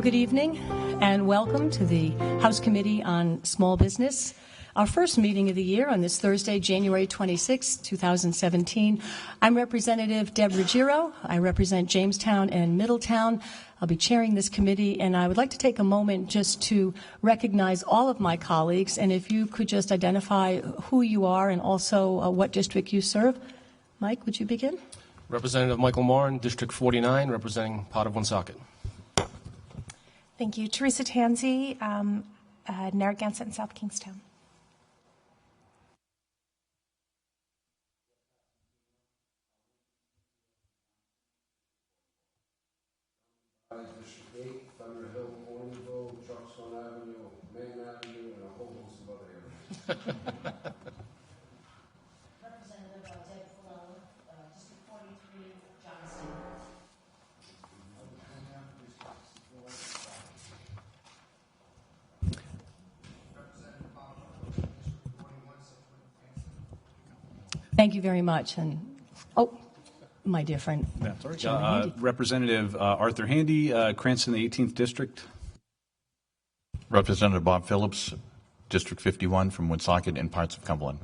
Well, good evening and welcome to the House Committee on Small Business, our first meeting of the year on this Thursday, January 26, 2017. I'm Representative Deb Ruggiero. I represent Jamestown and Middletown. I'll be chairing this committee, and I would like to take a moment just to recognize all of my colleagues, and if you could just identify who you are and also what district you serve. Mike, would you begin? Representative Michael Morin, District 49, representing part of Woonsocket. Thank you. Teresa Tanzi, Narragansett and South Kingstown. District 8, Thunder Hill, Orneville, Truxton Avenue, Main Avenue, and a whole host of other areas. Representative Deb Ruggiero, District 43, Johnson. Thank you very much. And my dear friend, Representative Arthur Handy, Cranston, the 18th District. Representative Bob Phillips, District 51 from Woonsocket and parts of Cumberland.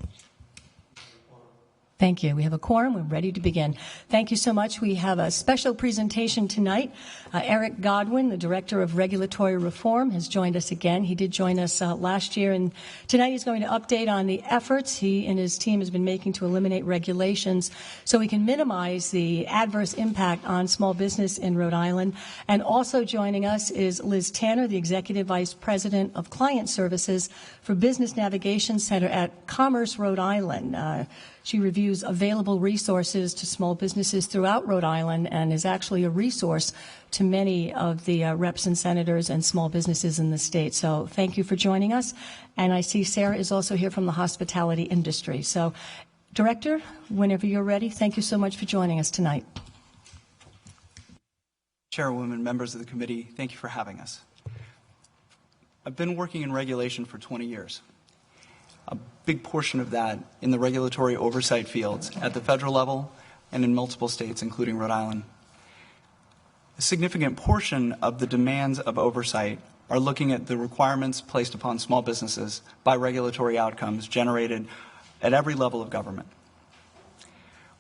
thank you. We have a quorum. We're ready to begin. Thank you so much. We have a special presentation tonight. Eric Godwin, the Director of Regulatory Reform, has joined us again. He did join us last year, and tonight he's going to update on the efforts he and his team has been making to eliminate regulations so we can minimize the adverse impact on small business in Rhode Island. And also joining us is Liz Tanner, the Executive Vice President of Client Services for Business Navigation Center at Commerce Rhode Island. She reviews available resources to small businesses throughout Rhode Island and is actually a resource to many of the reps and senators and small businesses in the state. So thank you for joining us. And I see Sarah is also here from the hospitality industry. So, Director, whenever you're ready, thank you so much for joining us tonight. Chairwoman, members of the committee, thank you for having us. I've been working in regulation for 20 years. A big portion of that in the regulatory oversight fields at the federal level and in multiple states, including Rhode Island. A significant portion of the demands of oversight are looking at the requirements placed upon small businesses by regulatory outcomes generated at every level of government.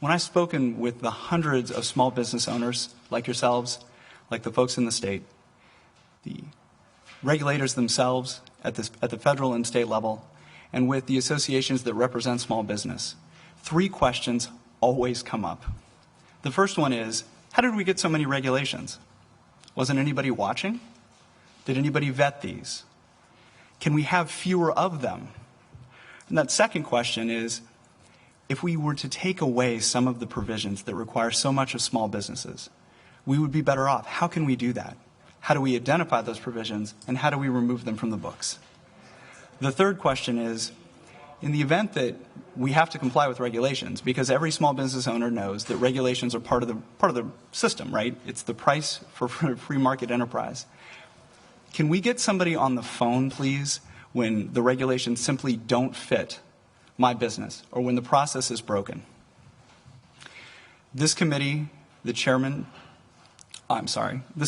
When I've spoken with the hundreds of small business owners like yourselves, like the folks in the state, the regulators themselves at the federal and state level, and with the associations that represent small business, three questions always come up. The first one is, how did we get so many regulations? Wasn't anybody watching? Did anybody vet these? Can we have fewer of them? And that second question is, if we were to take away some of the provisions that require so much of small businesses, we would be better off. How can we do that? How do we identify those provisions, and how do we remove them from the books? The third question is, in the event that we have to comply with regulations, because every small business owner knows that regulations are part of the system, right? It's the price for free market enterprise. Can we get somebody on the phone, please, when the regulations simply don't fit my business or when the process is broken? This committee, this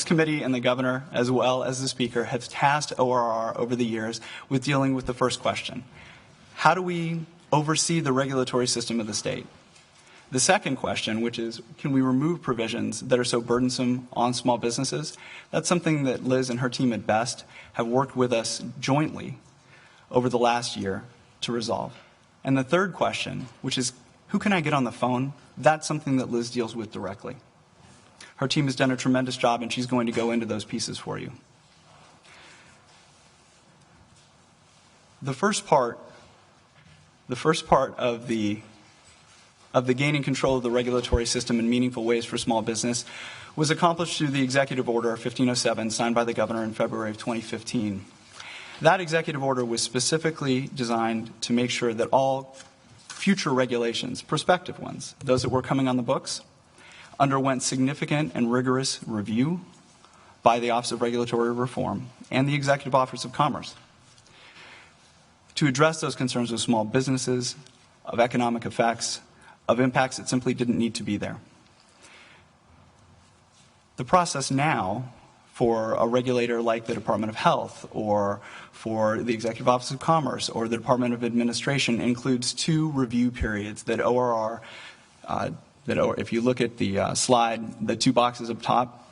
committee and the governor, as well as the speaker, have tasked ORR over the years with dealing with the first question. How do we oversee the regulatory system of the state? The second question, which is, can we remove provisions that are so burdensome on small businesses? That's something that Liz and her team at BEST have worked with us jointly over the last year to resolve. And the third question, which is, who can I get on the phone? That's something that Liz deals with directly. Her team has done a tremendous job, and she's going to go into those pieces for you. The first part of the gaining control of the regulatory system in meaningful ways for small business was accomplished through the Executive Order 1507 signed by the governor in February of 2015. That executive order was specifically designed to make sure that all future regulations, prospective ones, those that were coming on the books, underwent significant and rigorous review by the Office of Regulatory Reform and the Executive Office of Commerce to address those concerns of small businesses, of economic effects, of impacts that simply didn't need to be there. The process now for a regulator like the Department of Health or for the Executive Office of Commerce or the Department of Administration includes 2 review periods that ORR, if you look at the slide, the 2 boxes up top,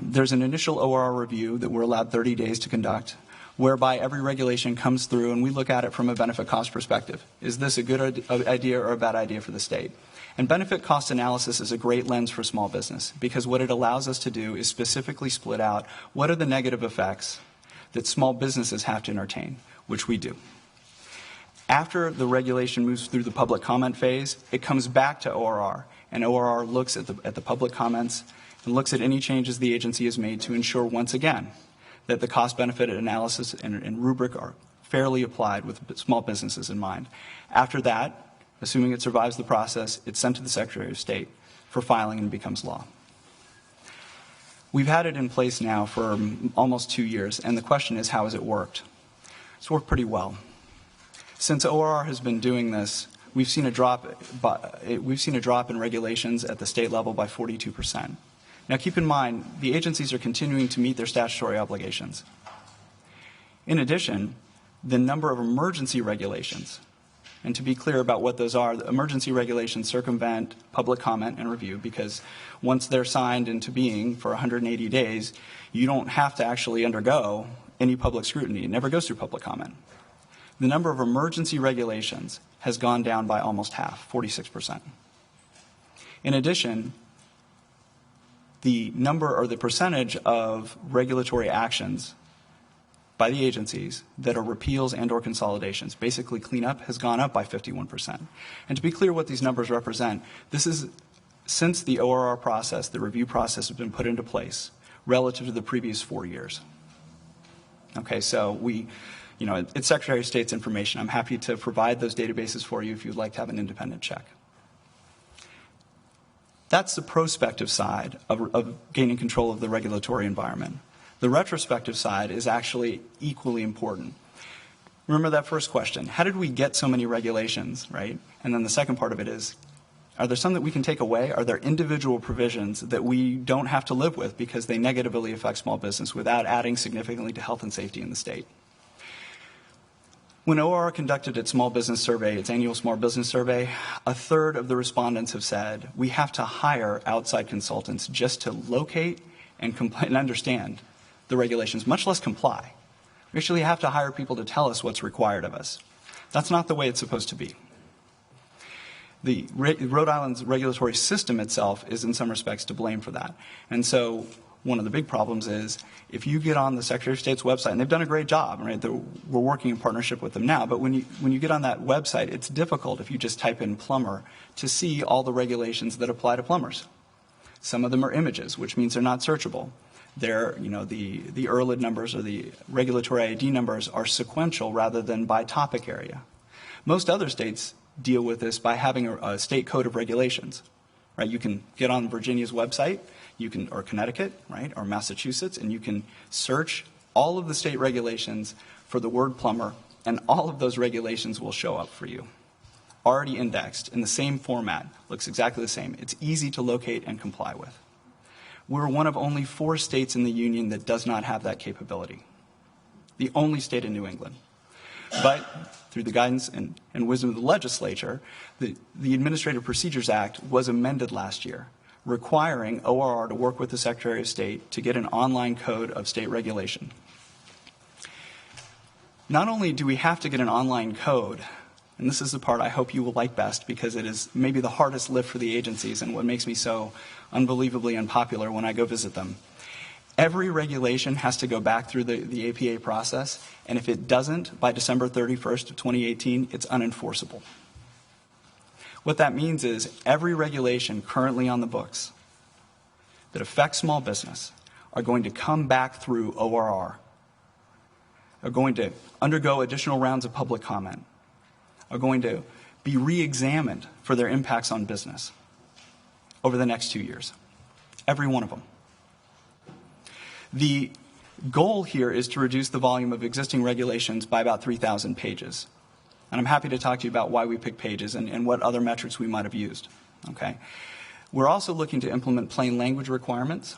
there's an initial ORR review that we're allowed 30 days to conduct, whereby every regulation comes through and we look at it from a benefit cost perspective. Is this a good idea or a bad idea for the state? And benefit cost analysis is a great lens for small business because what it allows us to do is specifically split out what are the negative effects that small businesses have to entertain, which we do. After the regulation moves through the public comment phase, it comes back to ORR, and ORR looks at the public comments and looks at any changes the agency has made to ensure, once again, that the cost-benefit analysis and rubric are fairly applied with small businesses in mind. After that, assuming it survives the process, it's sent to the Secretary of State for filing and becomes law. We've had it in place now for almost 2 years, and the question is, how has it worked? It's worked pretty well. Since ORR has been doing this, we've seen a drop in regulations at the state level by 42%. Now keep in mind, the agencies are continuing to meet their statutory obligations. In addition, the number of emergency regulations, and to be clear about what those are, the emergency regulations circumvent public comment and review because once they're signed into being for 180 days, you don't have to actually undergo any public scrutiny. It never goes through public comment. The number of emergency regulations has gone down by almost half, 46%. In addition, the number or the percentage of regulatory actions by the agencies that are repeals and or consolidations, basically cleanup, has gone up by 51%. And to be clear what these numbers represent, this is since the ORR process, the review process has been put into place relative to the previous 4 years. Okay, so it's Secretary of State's information. I'm happy to provide those databases for you if you'd like to have an independent check. That's the prospective side of gaining control of the regulatory environment. The retrospective side is actually equally important. Remember that first question, how did we get so many regulations, right? And then the second part of it is, are there some that we can take away? Are there individual provisions that we don't have to live with because they negatively affect small business without adding significantly to health and safety in the state? When ORR conducted its small business survey, its annual small business survey, 1/3 of the respondents have said, we have to hire outside consultants just to locate and understand the regulations, much less comply. We actually have to hire people to tell us what's required of us. That's not the way it's supposed to be. The Rhode Island's regulatory system itself is in some respects to blame for that. And so one of the big problems is if you get on the Secretary of State's website, and they've done a great job, right? We're working in partnership with them now, but when you get on that website, it's difficult if you just type in plumber to see all the regulations that apply to plumbers. Some of them are images, which means they're not searchable. They're, the ERLID numbers or the regulatory ID numbers are sequential rather than by topic area. Most other states deal with this by having a state code of regulations, right? You can get on Virginia's website, or Connecticut, right, or Massachusetts, and you can search all of the state regulations for the word plumber, and all of those regulations will show up for you. Already indexed in the same format, looks exactly the same. It's easy to locate and comply with. We're one of only 4 states in the union that does not have that capability. The only state in New England. But through the guidance and wisdom of the legislature, the Administrative Procedures Act was amended last year, requiring ORR to work with the Secretary of State to get an online code of state regulation. Not only do we have to get an online code, and this is the part I hope you will like best because it is maybe the hardest lift for the agencies and what makes me so unbelievably unpopular when I go visit them. Every regulation has to go back through the APA process, and if it doesn't by December 31st of 2018, it's unenforceable. What that means is every regulation currently on the books that affects small business are going to come back through ORR, are going to undergo additional rounds of public comment, are going to be re-examined for their impacts on business over the next 2 years. Every one of them. The goal here is to reduce the volume of existing regulations by about 3,000 pages. And I'm happy to talk to you about why we pick pages and what other metrics we might have used. Okay? We're also looking to implement plain language requirements.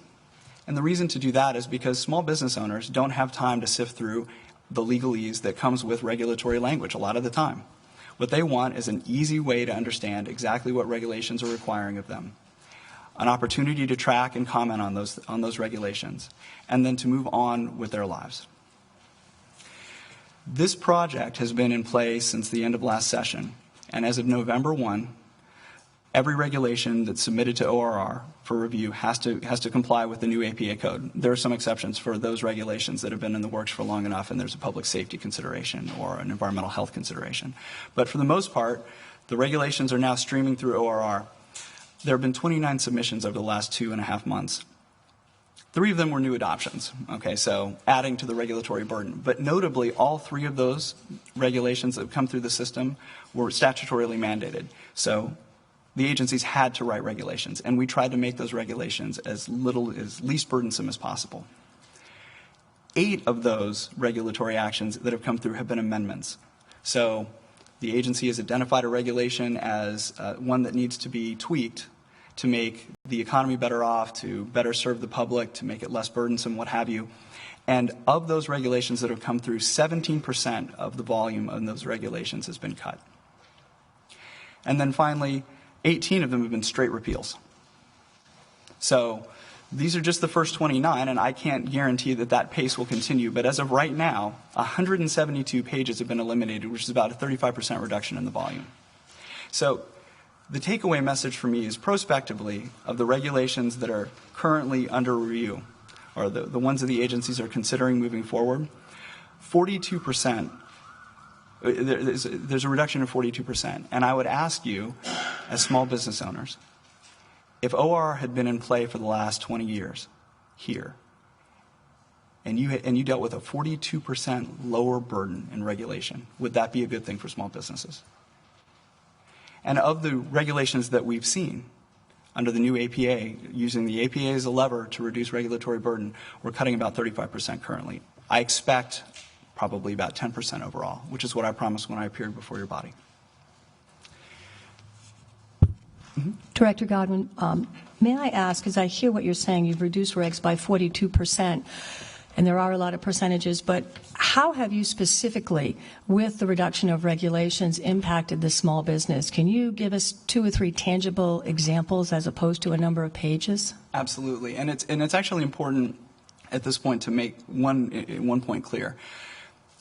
And the reason to do that is because small business owners don't have time to sift through the legalese that comes with regulatory language a lot of the time. What they want is an easy way to understand exactly what regulations are requiring of them, an opportunity to track and comment on those regulations, and then to move on with their lives. This project has been in place since the end of last session, and as of November 1, every regulation that's submitted to ORR for review has to comply with the new APA code. There are some exceptions for those regulations that have been in the works for long enough and there's a public safety consideration or an environmental health consideration. But for the most part, the regulations are now streaming through ORR. There have been 29 submissions over the last 2.5 months. 3 of them were new adoptions, okay, so adding to the regulatory burden. But notably, all 3 of those regulations that have come through the system were statutorily mandated. So the agencies had to write regulations, and we tried to make those regulations as least burdensome as possible. 8 of those regulatory actions that have come through have been amendments. So the agency has identified a regulation as one that needs to be tweaked to make the economy better off, to better serve the public, to make it less burdensome, what have you. And of those regulations that have come through, 17% of the volume of those regulations has been cut. And then finally, 18 of them have been straight repeals. So these are just the first 29, and I can't guarantee that that pace will continue. But as of right now, 172 pages have been eliminated, which is about a 35% reduction in the volume. So the takeaway message for me is prospectively of the regulations that are currently under review, or the ones that the agencies are considering moving forward, 42%. There's a reduction of 42%. And I would ask you, as small business owners, if OR had been in play for the last 20 years here, and you dealt with a 42% lower burden in regulation, would that be a good thing for small businesses? And of the regulations that we've seen under the new APA, using the APA as a lever to reduce regulatory burden, we're cutting about 35% currently. I expect probably about 10% overall, which is what I promised when I appeared before your body. Director Godwin, may I ask, as I hear what you're saying, you've reduced regs by 42%, and there are a lot of percentages, but how have you specifically, with the reduction of regulations, impacted the small business? Can you give us 2 or 3 tangible examples as opposed to a number of pages? Absolutely, and it's actually important at this point to make one point clear.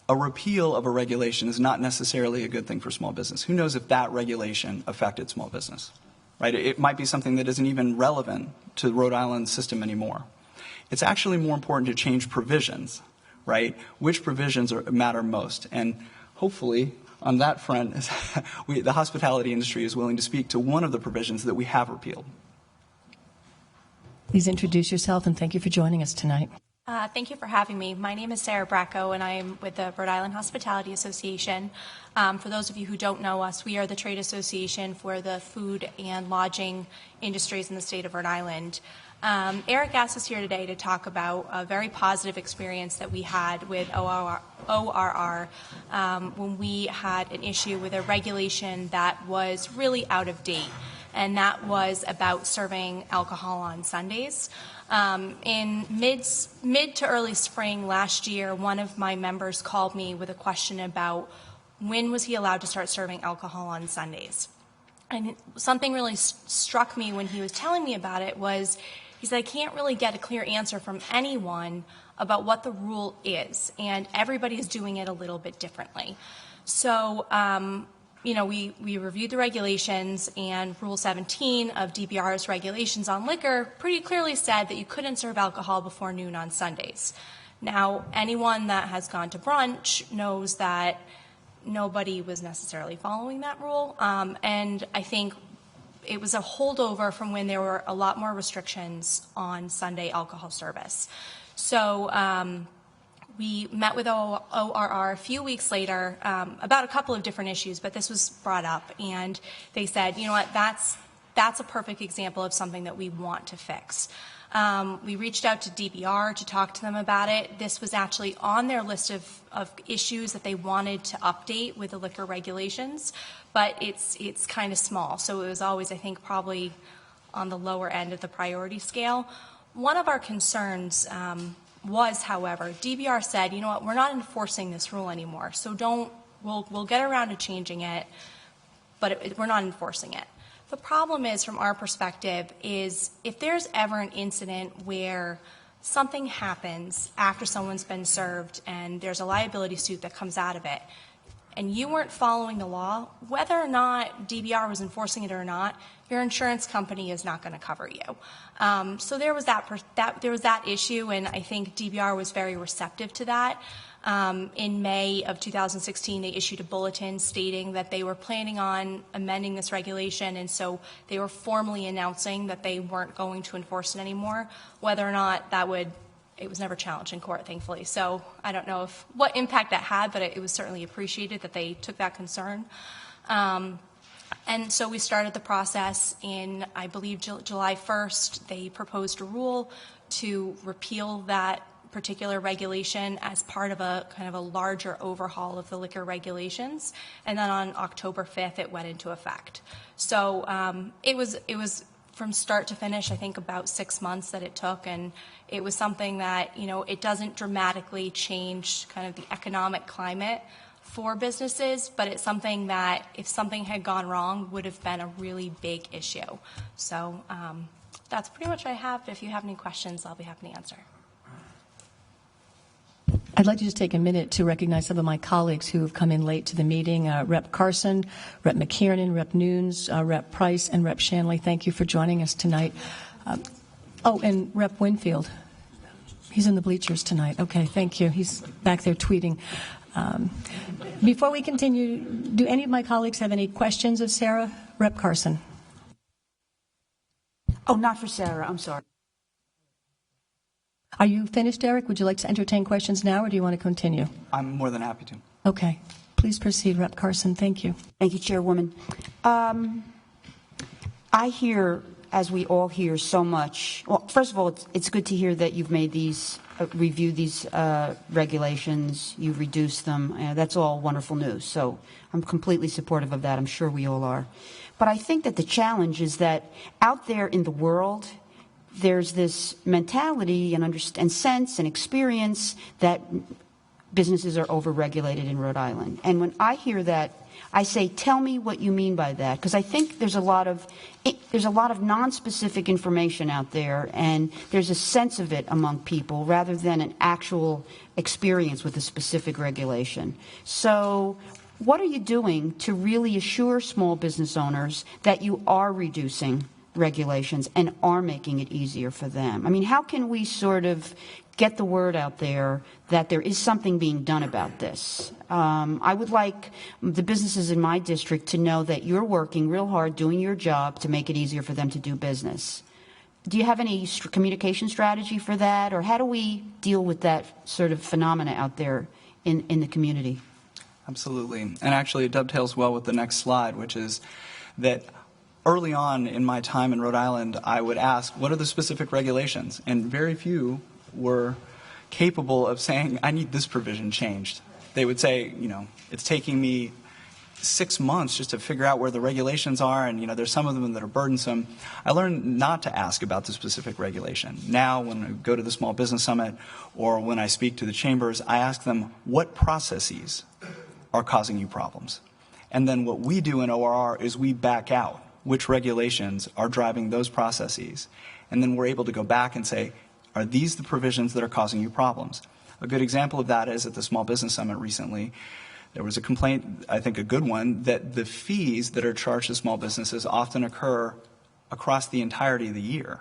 A repeal of a regulation is not necessarily a good thing for small business. Who knows if that regulation affected small business, right? It might be something that isn't even relevant to Rhode Island's system anymore. It's actually more important to change provisions, right? Which provisions matter most? And hopefully, on that front, the hospitality industry is willing to speak to one of the provisions that we have repealed. Please introduce yourself, and thank you for joining us tonight. Thank you for having me. My name is Sarah Bracco, and I'm with the Rhode Island Hospitality Association. For those of you who don't know us, we are the trade association for the food and lodging industries in the state of Rhode Island. Eric asked us here today to talk about a very positive experience that we had with ORR when we had an issue with a regulation that was really out of date, and that was about serving alcohol on Sundays. In mid to early spring last year, one of my members called me with a question about when was he allowed to start serving alcohol on Sundays. And something really struck me when he was telling me about it was, he said, I can't really get a clear answer from anyone about what the rule is, and everybody is doing it a little bit differently. So, we reviewed the regulations, and Rule 17 of DBR's regulations on liquor pretty clearly said that you couldn't serve alcohol before noon on Sundays. Now, anyone that has gone to brunch knows that nobody was necessarily following that rule, and I think it was a holdover from when there were a lot more restrictions on Sunday alcohol service. So we met with ORR a few weeks later about a couple of different issues, but this was brought up, and they said, you know what, that's a perfect example of something that we want to fix. We reached out to DBR to talk to them about it. This was actually on their list of issues that they wanted to update with the liquor regulations, but it's kind of small. So it was always, I think, probably on the lower end of the priority scale. One of our concerns was, however, DBR said, you know what, we're not enforcing this rule anymore, so we'll get around to changing it, but we're not enforcing it. The problem is, from our perspective, is if there's ever an incident where something happens after someone's been served and there's a liability suit that comes out of it, and you weren't following the law, whether or not DBR was enforcing it or not, your insurance company is not going to cover you. So there was that issue, and I think DBR was very receptive to that. In May of 2016, they issued a bulletin stating that they were planning on amending this regulation, and so they were formally announcing that they weren't going to enforce it anymore. Whether or not it was never challenged in court, thankfully. So I don't know what impact that had, but it was certainly appreciated that they took that concern. And so we started the process in, I believe, July 1st. They proposed a rule to repeal that particular regulation as part of a kind of a larger overhaul of the liquor regulations. And then on October 5th, it went into effect. So it was from start to finish, I think about 6 months that it took, and it was something that, it doesn't dramatically change kind of the economic climate for businesses, but it's something that, if something had gone wrong, would have been a really big issue. So that's pretty much what I have. If you have any questions, I'll be happy to answer. I'd like to just take a minute to recognize some of my colleagues who have come in late to the meeting. Rep. Carson, Rep. McKiernan, Rep. Nunes, Rep. Price, and Rep. Shanley. Thank you for joining us tonight. And Rep. Winfield. He's in the bleachers tonight. Okay, thank you. He's back there tweeting. Before we continue, do any of my colleagues have any questions of Sarah? Rep. Carson. Oh, not for Sarah. I'm sorry. Are you finished, Eric? Would you like to entertain questions now, or do you want to continue? I'm more than happy to. Okay. Please proceed, Rep. Carson. Thank you. Thank you, Chairwoman. I hear, as we all hear, so much. Well, first of all, it's good to hear that you've made these, reviewed these regulations, you've reduced them. That's all wonderful news. So I'm completely supportive of that. I'm sure we all are. But I think that the challenge is that out there in the world, there's this mentality and sense and experience that businesses are overregulated in Rhode Island. And when I hear that, I say, tell me what you mean by that, because I think there's a lot of non-specific information out there, and there's a sense of it among people rather than an actual experience with a specific regulation. So what are you doing to really assure small business owners that you are reducing regulations and are making it easier for them? I mean, how can we sort of get the word out there that there is something being done about this? I would like the businesses in my district to know that you're working real hard, doing your job to make it easier for them to do business. Do you have any communication strategy for that, or how do we deal with that sort of phenomena out there in the community? Absolutely. And actually it dovetails well with the next slide, which is that early on in my time in Rhode Island, I would ask, what are the specific regulations? And very few were capable of saying, I need this provision changed. They would say, it's taking me 6 months just to figure out where the regulations are, and there's some of them that are burdensome. I learned not to ask about the specific regulation. Now when I go to the Small Business Summit or when I speak to the chambers, I ask them, what processes are causing you problems? And then what we do in ORR is we back out which regulations are driving those processes. And then we're able to go back and say, are these the provisions that are causing you problems? A good example of that is at the Small Business Summit recently, there was a complaint, I think a good one, that the fees that are charged to small businesses often occur across the entirety of the year.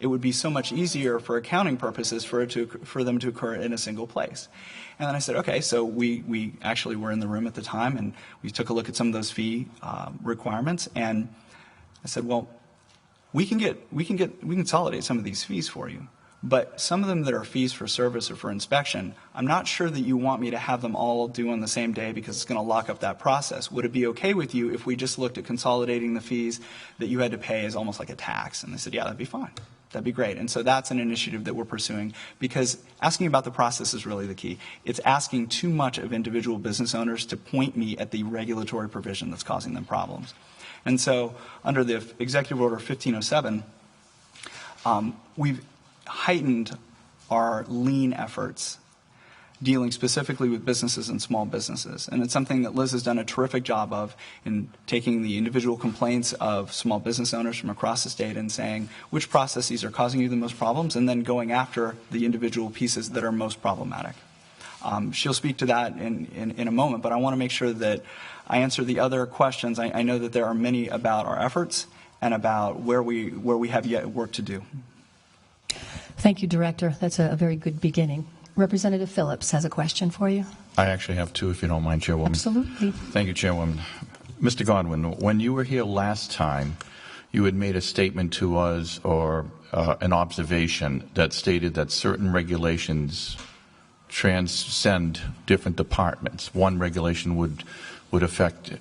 It would be so much easier for accounting purposes for them to occur in a single place. And then I said, okay, so we actually were in the room at the time, and we took a look at some of those fee requirements, and I said, well, we can consolidate some of these fees for you, but some of them that are fees for service or for inspection, I'm not sure that you want me to have them all due on the same day because it's going to lock up that process. Would it be okay with you if we just looked at consolidating the fees that you had to pay as almost like a tax? And they said, yeah, that'd be fine. That'd be great. And so that's an initiative that we're pursuing, because asking about the process is really the key. It's asking too much of individual business owners to point me at the regulatory provision that's causing them problems. And so under the Executive Order 1507, we've heightened our lean efforts dealing specifically with businesses and small businesses. And it's something that Liz has done a terrific job of in taking the individual complaints of small business owners from across the state and saying which processes are causing you the most problems, and then going after the individual pieces that are most problematic. She'll speak to that in a moment, but I want to make sure that I answer the other questions. I know that there are many about our efforts and about where we have yet work to do. Thank you, Director. That's a very good beginning. Representative Phillips has a question for you. I actually have two, if you don't mind, Chairwoman. Absolutely. Thank you, Chairwoman. Mr. Godwin, when you were here last time, you had made a statement to us or an observation that stated that certain regulations transcend different departments. One regulation would affect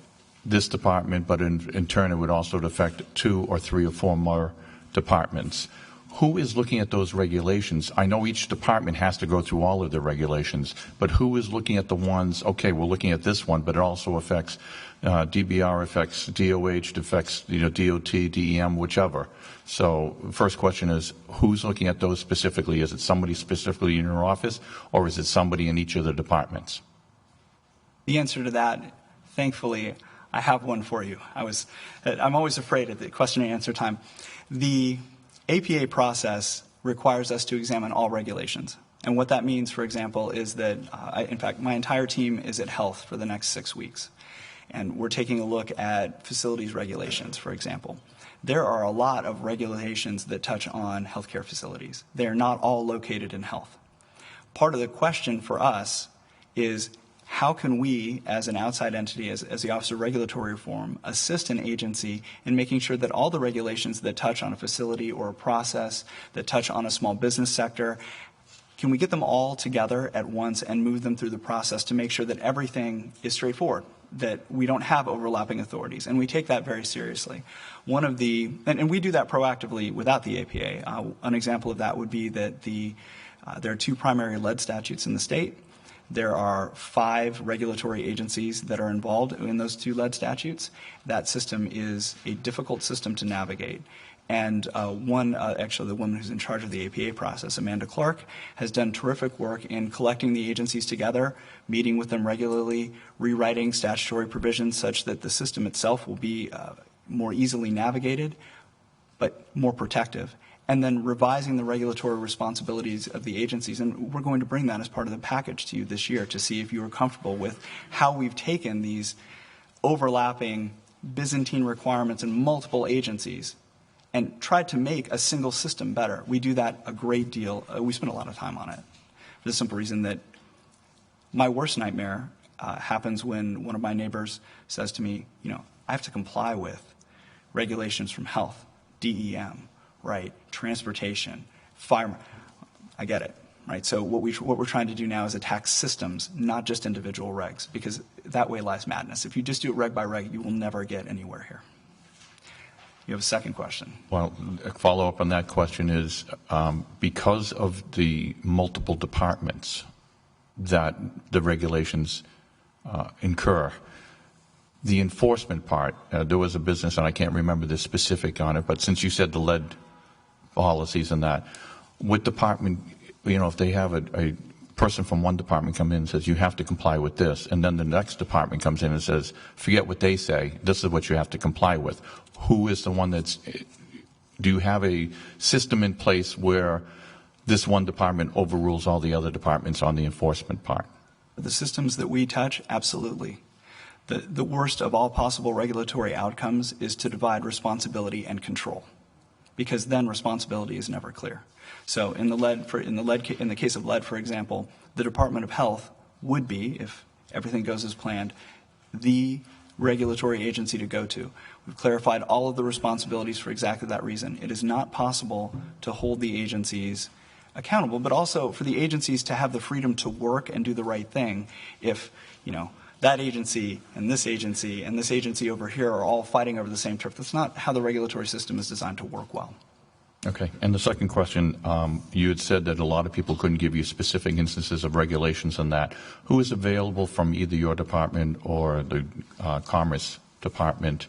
this department, but in turn it would also affect 2 or 3 or 4 more departments. Who is looking at those regulations? I know each department has to go through all of the regulations, but who is looking at the ones, okay, we're looking at this one, but it also affects DBR, affects DOH, affects DOT, DEM, whichever. So first question is, who's looking at those specifically? Is it somebody specifically in your office, or is it somebody in each of the departments? The answer to that, thankfully, I have one for you. I'm always afraid at the question and answer time. The APA process requires us to examine all regulations. And what that means, for example, is that, in fact, my entire team is at health for the next 6 weeks. And we're taking a look at facilities regulations, for example. There are a lot of regulations that touch on healthcare facilities. They are not all located in health. Part of the question for us is, how can we, as an outside entity, as the Office of Regulatory Reform, assist an agency in making sure that all the regulations that touch on a facility or a process, that touch on a small business sector, can we get them all together at once and move them through the process to make sure that everything is straightforward, that we don't have overlapping authorities? And we take that very seriously. And we do that proactively without the APA. An example of that would be that there are 2 primary lead statutes in the state. There are 5 regulatory agencies that are involved in those 2 lead statutes. That system is a difficult system to navigate. And actually the woman who's in charge of the APA process, Amanda Clark, has done terrific work in collecting the agencies together, meeting with them regularly, rewriting statutory provisions such that the system itself will be more easily navigated, but more protective, and then revising the regulatory responsibilities of the agencies. And we're going to bring that as part of the package to you this year to see if you are comfortable with how we've taken these overlapping Byzantine requirements in multiple agencies and tried to make a single system better. We do that a great deal. We spend a lot of time on it for the simple reason that my worst nightmare happens when one of my neighbors says to me, I have to comply with regulations from health, DEM, right, transportation, fire. I get it, right? So what we're trying to do now is attack systems, not just individual regs, because that way lies madness. If you just do it reg by reg, you will never get anywhere here. You have a second question. Well, a follow-up on that question is, because of the multiple departments that the regulations incur, the enforcement part, there was a business, and I can't remember the specific on it, but since you said the lead policies and that, what department, if they have a person from one department come in and says, you have to comply with this, and then the next department comes in and says, forget what they say, this is what you have to comply with. Who is the one do you have a system in place where this one department overrules all the other departments on the enforcement part? The systems that we touch, absolutely. The worst of all possible regulatory outcomes is to divide responsibility and control, because then responsibility is never clear. So in the case of lead, for example, the Department of Health would be, if everything goes as planned, the regulatory agency to go to. We've clarified all of the responsibilities for exactly that reason. It is not possible to hold the agencies accountable, but also for the agencies to have the freedom to work and do the right thing if, that agency and this agency over here are all fighting over the same turf. That's not how the regulatory system is designed to work well. Okay. And the second question, you had said that a lot of people couldn't give you specific instances of regulations on that. Who is available from either your department or the Commerce Department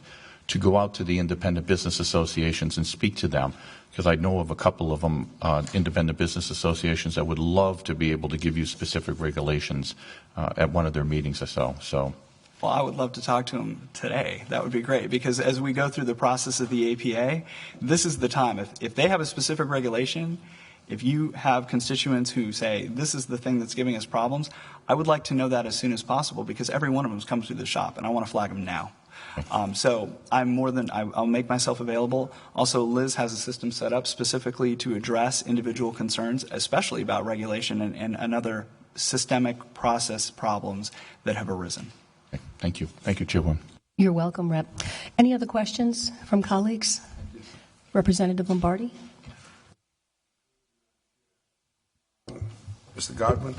to go out to the independent business associations and speak to them, because I know of a couple of them, independent business associations, that would love to be able to give you specific regulations at one of their meetings or so. So. Well, I would love to talk to them today. That would be great, because as we go through the process of the APA, this is the time. If they have a specific regulation, if you have constituents who say, this is the thing that's giving us problems, I would like to know that as soon as possible, because every one of them has come through the shop, and I want to flag them now. So I'll make myself available. Also, Liz has a system set up specifically to address individual concerns, especially about regulation and other systemic process problems that have arisen. Thank you. Thank you, Chairwoman. You're welcome, Rep. Any other questions from colleagues? Representative Lombardi? Mr. Godwin,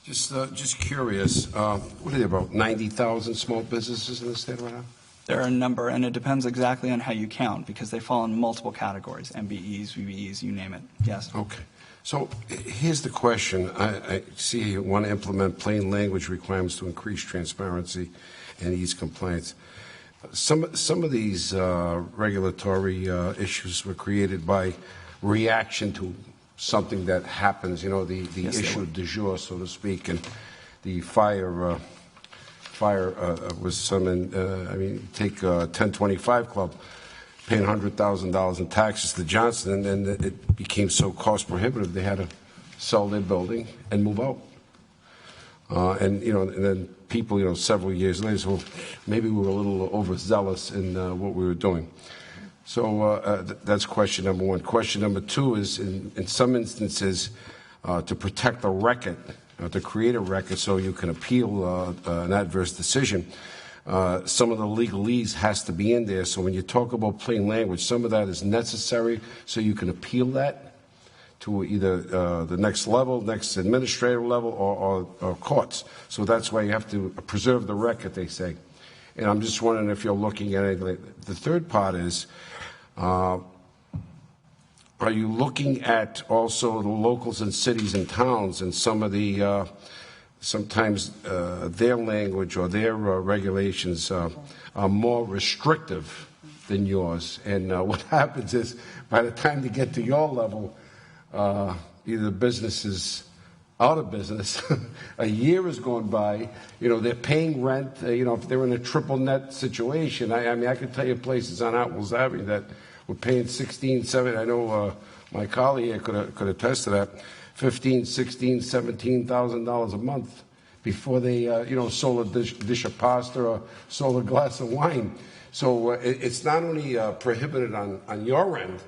just curious, what are there, about 90,000 small businesses in the state of Rhode Island? There are a number, and it depends exactly on how you count, because they fall in multiple categories, MBEs, VBEs, you name it. Yes. Okay. So here's the question. I see you want to implement plain language requirements to increase transparency and ease compliance. Some of these regulatory issues were created by reaction to something that happens, you know, the yes, issue du jour, so to speak, and the fire was some, take 1025 Club, paying $100,000 in taxes to Johnson, and then it became so cost prohibitive they had to sell their building and move out. And then people, several years later, so maybe we were a little overzealous in what we were doing. So that's question number one. Question number two is, in some instances, to protect the record, to create a record so you can appeal an adverse decision. Some of the legalese has to be in there. So when you talk about plain language, some of that is necessary so you can appeal that to either the next level, next administrative level, or courts. So that's why you have to preserve the record, they say. And I'm just wondering if you're looking at anything. The third part is, are you looking at also the locals and cities and towns and some of the sometimes their language or their regulations are more restrictive than yours, and what happens is by the time they get to your level, either the business is out of business, a year has gone by, they're paying rent, if they're in a triple net situation. I can tell you places on Atwells Avenue that were paying $16,000, $17,000. I know my colleague here could attest to that. $15,000, $16,000, $17,000 a month before they, sold a dish of pasta or sold a glass of wine. So it's not only prohibited on your end.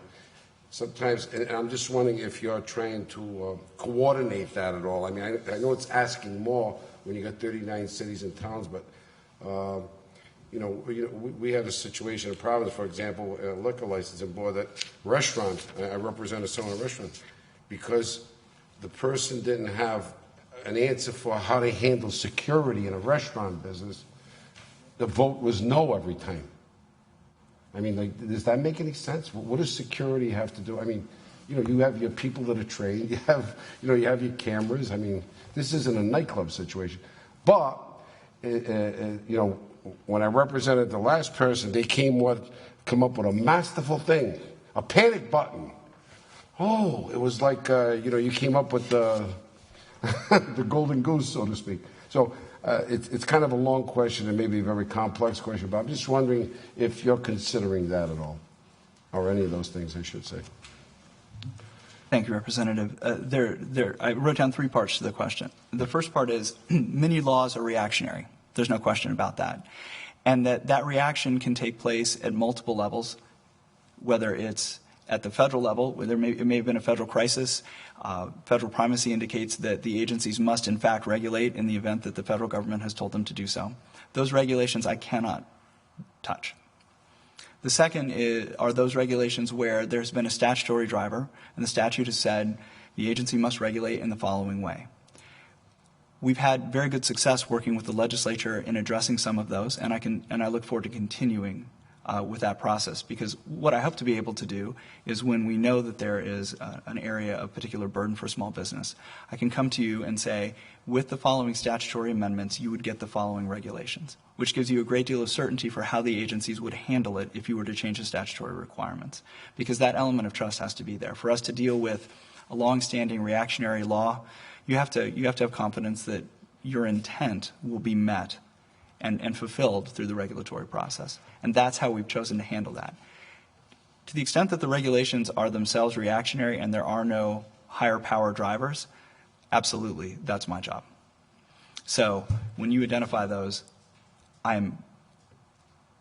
Sometimes, and I'm just wondering if you're trying to coordinate that at all. I mean, I know it's asking more when you got 39 cities and towns, but we had a situation in Providence, for example, a liquor licensing board, that restaurant. I represented someone in a restaurant because the person didn't have an answer for how to handle security in a restaurant business. The vote was no every time. I mean, does that make any sense? What does security have to do? I mean, you have your people that are trained. You have your cameras. I mean, this isn't a nightclub situation. But, when I represented the last person, they come up with a masterful thing, a panic button. Oh, it was like, you came up with the golden goose, so to speak. So it's kind of a long question and maybe a very complex question, but I'm just wondering if you're considering that at all, or any of those things, I should say. Thank you, Representative. I wrote down three parts to the question. The first part is many laws are reactionary. There's no question about that. And that reaction can take place at multiple levels, whether it's at the federal level, where it may have been a federal crisis. Federal primacy indicates that the agencies must, in fact, regulate in the event that the federal government has told them to do so. Those regulations I cannot touch. The second are those regulations where there's been a statutory driver, and the statute has said the agency must regulate in the following way. We've had very good success working with the legislature in addressing some of those, and I look forward to continuing with that process, because what I hope to be able to do is when we know that there is an area of particular burden for small business, I can come to you and say, with the following statutory amendments, you would get the following regulations, which gives you a great deal of certainty for how the agencies would handle it if you were to change the statutory requirements, because that element of trust has to be there. For us to deal with a long-standing reactionary law, you have to have confidence that your intent will be met and fulfilled through the regulatory process. And that's how we've chosen to handle that. To the extent that the regulations are themselves reactionary and there are no higher power drivers, absolutely, that's my job. So when you identify those, I'm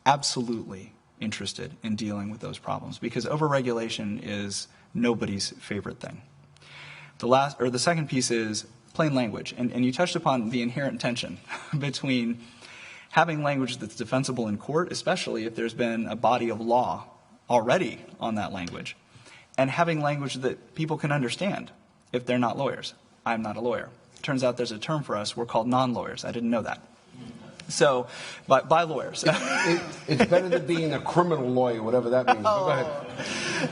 absolutely interested in dealing with those problems, because overregulation is nobody's favorite thing. The second piece is plain language. And you touched upon the inherent tension between having language that's defensible in court, especially if there's been a body of law already on that language, and having language that people can understand if they're not lawyers. I'm not a lawyer. It turns out there's a term for us. We're called non-lawyers. I didn't know that. So, by lawyers. It's better than being a criminal lawyer, whatever that means. Go ahead.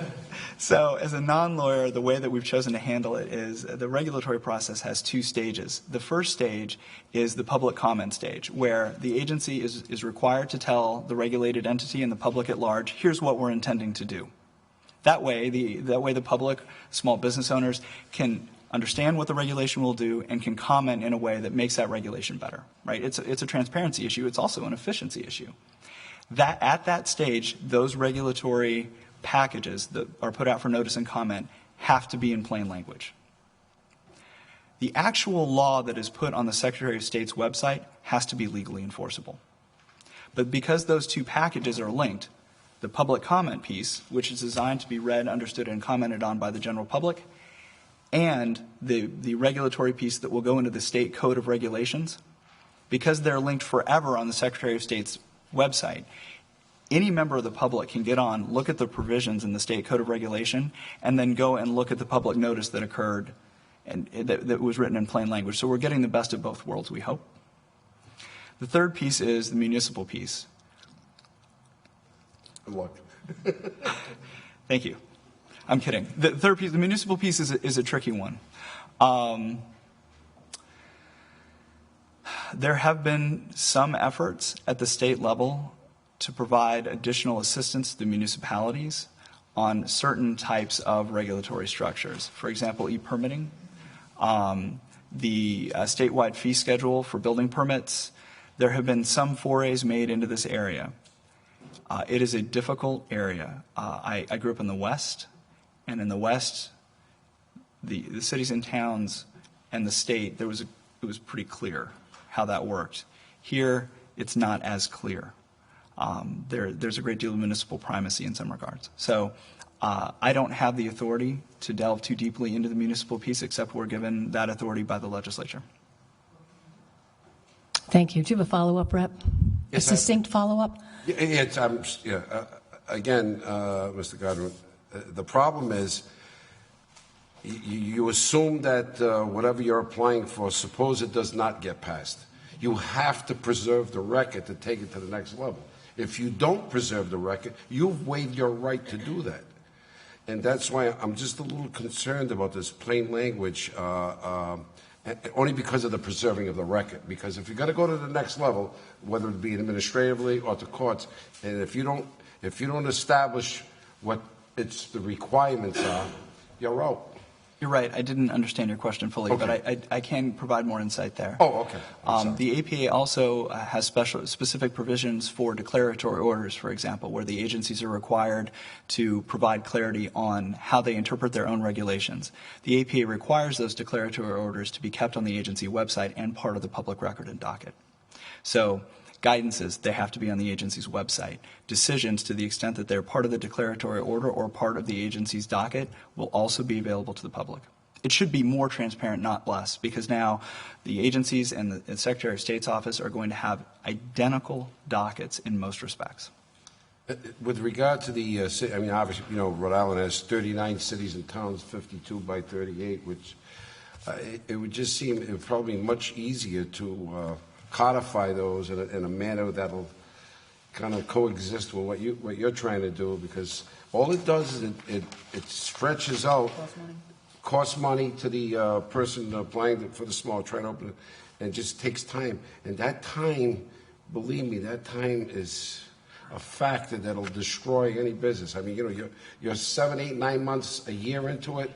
So as a non-lawyer, the way that we've chosen to handle it is the regulatory process has two stages. The first stage is the public comment stage, where the agency is required to tell the regulated entity and the public at large, here's what we're intending to do. That way the public, small business owners, can understand what the regulation will do and can comment in a way that makes that regulation better. Right? It's a transparency issue. It's also an efficiency issue. At that stage, those regulatory packages that are put out for notice and comment have to be in plain language. The actual law that is put on the Secretary of State's website has to be legally enforceable. But because those two packages are linked, the public comment piece, which is designed to be read, understood, and commented on by the general public, and the regulatory piece that will go into the state code of regulations, because they're linked forever on the Secretary of State's website, any member of the public can get on, look at the provisions in the state code of regulation, and then go and look at the public notice that occurred and that was written in plain language. So we're getting the best of both worlds, we hope. The third piece is the municipal piece. Good luck. Thank you. I'm kidding. The third piece, the municipal piece, is a tricky one. There have been some efforts at the state level to provide additional assistance to the municipalities on certain types of regulatory structures. For example, e-permitting, the statewide fee schedule for building permits. There have been some forays made into this area. It is a difficult area. I grew up in the West, and in the West, the cities and towns and the state, it was pretty clear how that worked. Here, it's not as clear. There's a great deal of municipal primacy in some regards. So I don't have the authority to delve too deeply into the municipal piece, except we're given that authority by the legislature. Thank you. Do you have a follow-up, Rep? Yes, a succinct follow-up? Again, Mr. Godwin, the problem is you assume that whatever you're applying for, suppose it does not get passed. You have to preserve the record to take it to the next level. If you don't preserve the record, you've waived your right to do that. And that's why I'm just a little concerned about this plain language, only because of the preserving of the record. Because if you're going to go to the next level, whether it be administratively or to courts, and if you don't establish what the requirements are, you're out. You're right. I didn't understand your question fully, okay. But I can provide more insight there. Oh, okay. The APA also has specific provisions for declaratory orders, for example, where the agencies are required to provide clarity on how they interpret their own regulations. The APA requires those declaratory orders to be kept on the agency website and part of the public record and docket. So guidances, they have to be on the agency's website. Decisions, to the extent that they're part of the declaratory order or part of the agency's docket, will also be available to the public. It should be more transparent, not less, because now the agencies and the Secretary of State's office are going to have identical dockets in most respects. With regard to the, obviously, Rhode Island has 39 cities and towns, 52 by 38, which it would just seem it would probably be much easier to codify those in a manner that'll kind of coexist with what you're trying to do, because all it does is it stretches out, costs money to the person applying for the small, trying to open it, and just takes time. And that time, believe me, that time is a factor that'll destroy any business. I mean, you're 7, 8, 9 months, a year into it.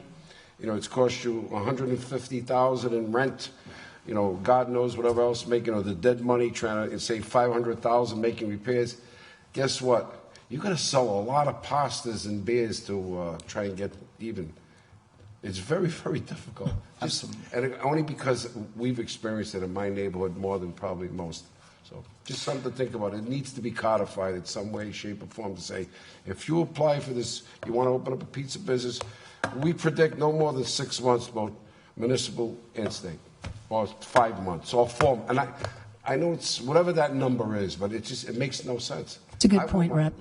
It's cost you $150,000 in rent. God knows whatever else, making the dead money, trying to save $500,000 making repairs. Guess what? You got to sell a lot of pastas and beers to try and get even. It's very, very difficult. And only because we've experienced it in my neighborhood more than probably most. So just something to think about. It needs to be codified in some way, shape, or form to say, if you apply for this, you want to open up a pizza business, we predict no more than 6 months, both municipal and state, or 5 months, or 4. And I know it's whatever that number is, but it makes no sense. It's a good point, Rep.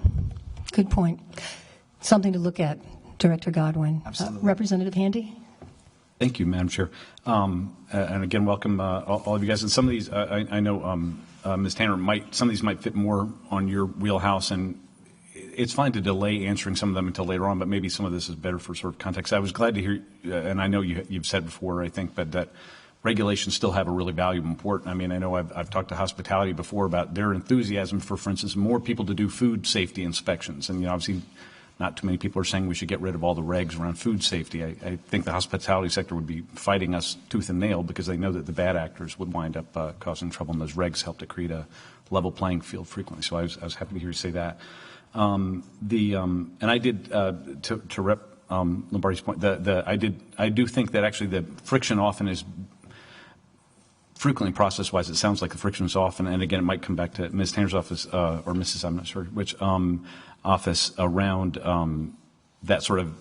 Good point. Something to look at, Director Godwin. Absolutely. Representative Handy? Thank you, Madam Chair. And again, welcome all of you guys. And some of these, I know Ms. Tanner, some of these might fit more on your wheelhouse, and it's fine to delay answering some of them until later on, but maybe some of this is better for sort of context. I was glad to hear, and I know you've said before, I think, but that regulations still have a really valuable important. I mean, I know I've talked to hospitality before about their enthusiasm for instance, more people to do food safety inspections. And, obviously, not too many people are saying we should get rid of all the regs around food safety. I think the hospitality sector would be fighting us tooth and nail because they know that the bad actors would wind up causing trouble, and those regs help to create a level playing field frequently. So I was happy to hear you say that. And I did to Rep. Lombardi's point. I do think that actually the friction often is frequently process-wise. It sounds like the friction is often, and again, it might come back to Ms. Tanner's office or Mrs. I'm not sure which office around that sort of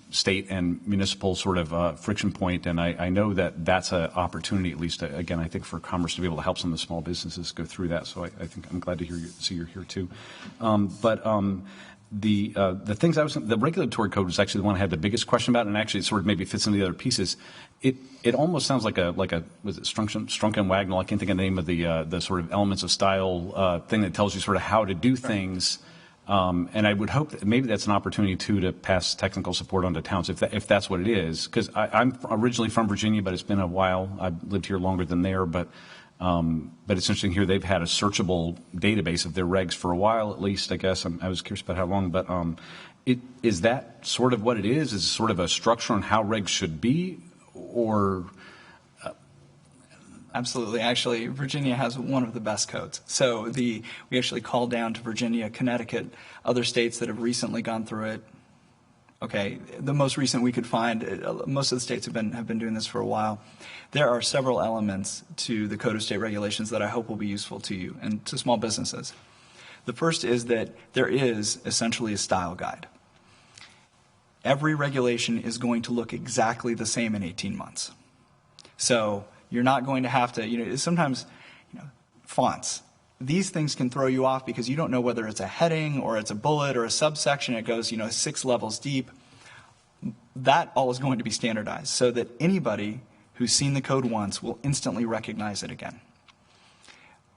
state and municipal sort of friction point. And I know that that's an opportunity, at least again, I think for Commerce to be able to help some of the small businesses go through that. So I think I'm glad to see you're here too. The things the regulatory code was actually the one I had the biggest question about, and actually it sort of maybe fits into the other pieces. It almost sounds like a was it Strunk and Wagnall? I can't think of the name of the sort of elements of style thing that tells you sort of how to do things. And I would hope that maybe that's an opportunity too to pass technical support onto towns if that's what it is. Because I'm originally from Virginia, but it's been a while. I've lived here longer than there, but it's interesting here they've had a searchable database of their regs for a while at least, I guess. I was curious about how long, but is that sort of what it is? Is it sort of a structure on how regs should be, or? Absolutely. Actually, Virginia has one of the best codes. So we actually called down to Virginia, Connecticut, other states that have recently gone through it. Okay, the most recent we could find, most of the states have been doing this for a while. There are several elements to the Code of State Regulations that I hope will be useful to you and to small businesses. The first is that there is essentially a style guide. Every regulation is going to look exactly the same in 18 months. So you're not going to have to, sometimes, fonts. These things can throw you off because you don't know whether it's a heading or it's a bullet or a subsection. It goes, 6 levels deep. That all is going to be standardized so that anybody who's seen the code once will instantly recognize it again.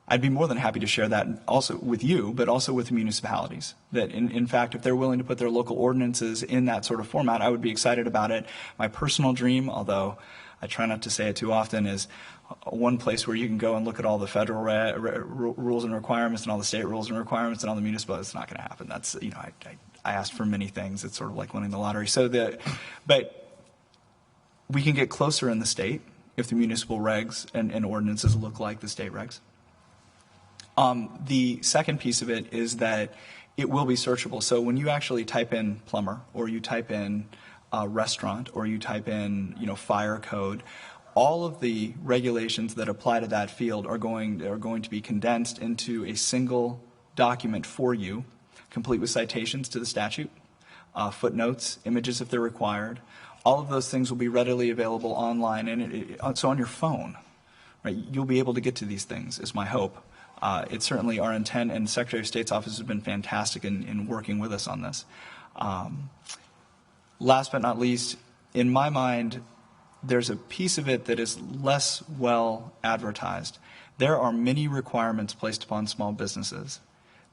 I'd be more than happy to share that also with you, but also with municipalities. That in fact, if they're willing to put their local ordinances in that sort of format, I would be excited about it. My personal dream, although I try not to say it too often, is one place where you can go and look at all the federal rules and requirements and all the state rules and requirements and all the municipal. It's not going to happen. That's, I asked for many things. It's sort of like winning the lottery. But we can get closer in the state if the municipal regs and ordinances look like the state regs. The second piece of it is that it will be searchable. So when you actually type in plumber, or you type in restaurant, or you type in fire code, all of the regulations that apply to that field are going to be condensed into a single document for you, complete with citations to the statute, footnotes, images if they're required. All of those things will be readily available online, and so on your phone, right? You'll be able to get to these things, is my hope. It's certainly our intent, and the Secretary of State's office has been fantastic in working with us on this. Last but not least, in my mind, there's a piece of it that is less well advertised. There are many requirements placed upon small businesses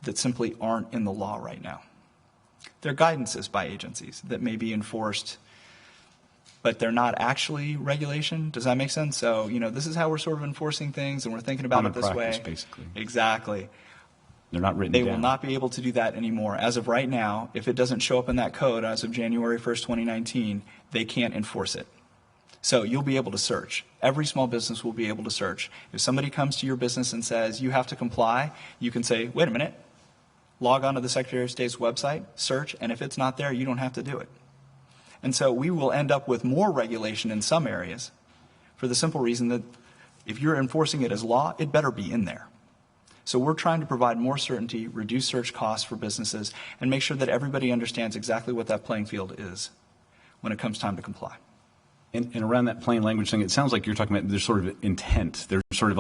that simply aren't in the law right now. There are guidances by agencies that may be enforced, but they're not actually regulation. Does that make sense? So, this is how we're sort of enforcing things, and we're thinking about it this way. Basically. Exactly. They're not written They down. will not be able to do that anymore. As of right now, if it doesn't show up in that code as of January 1st, 2019, they can't enforce it. So you'll be able to search. Every small business will be able to search. If somebody comes to your business and says, you have to comply, you can say, wait a minute, log on to the Secretary of State's website, search, and if it's not there, you don't have to do it. And so we will end up with more regulation in some areas for the simple reason that if you're enforcing it as law, it better be in there. So we're trying to provide more certainty, reduce search costs for businesses, and make sure that everybody understands exactly what that playing field is when it comes time to comply. And around that plain language thing, it sounds like you're talking about there's sort of intent. There's sort of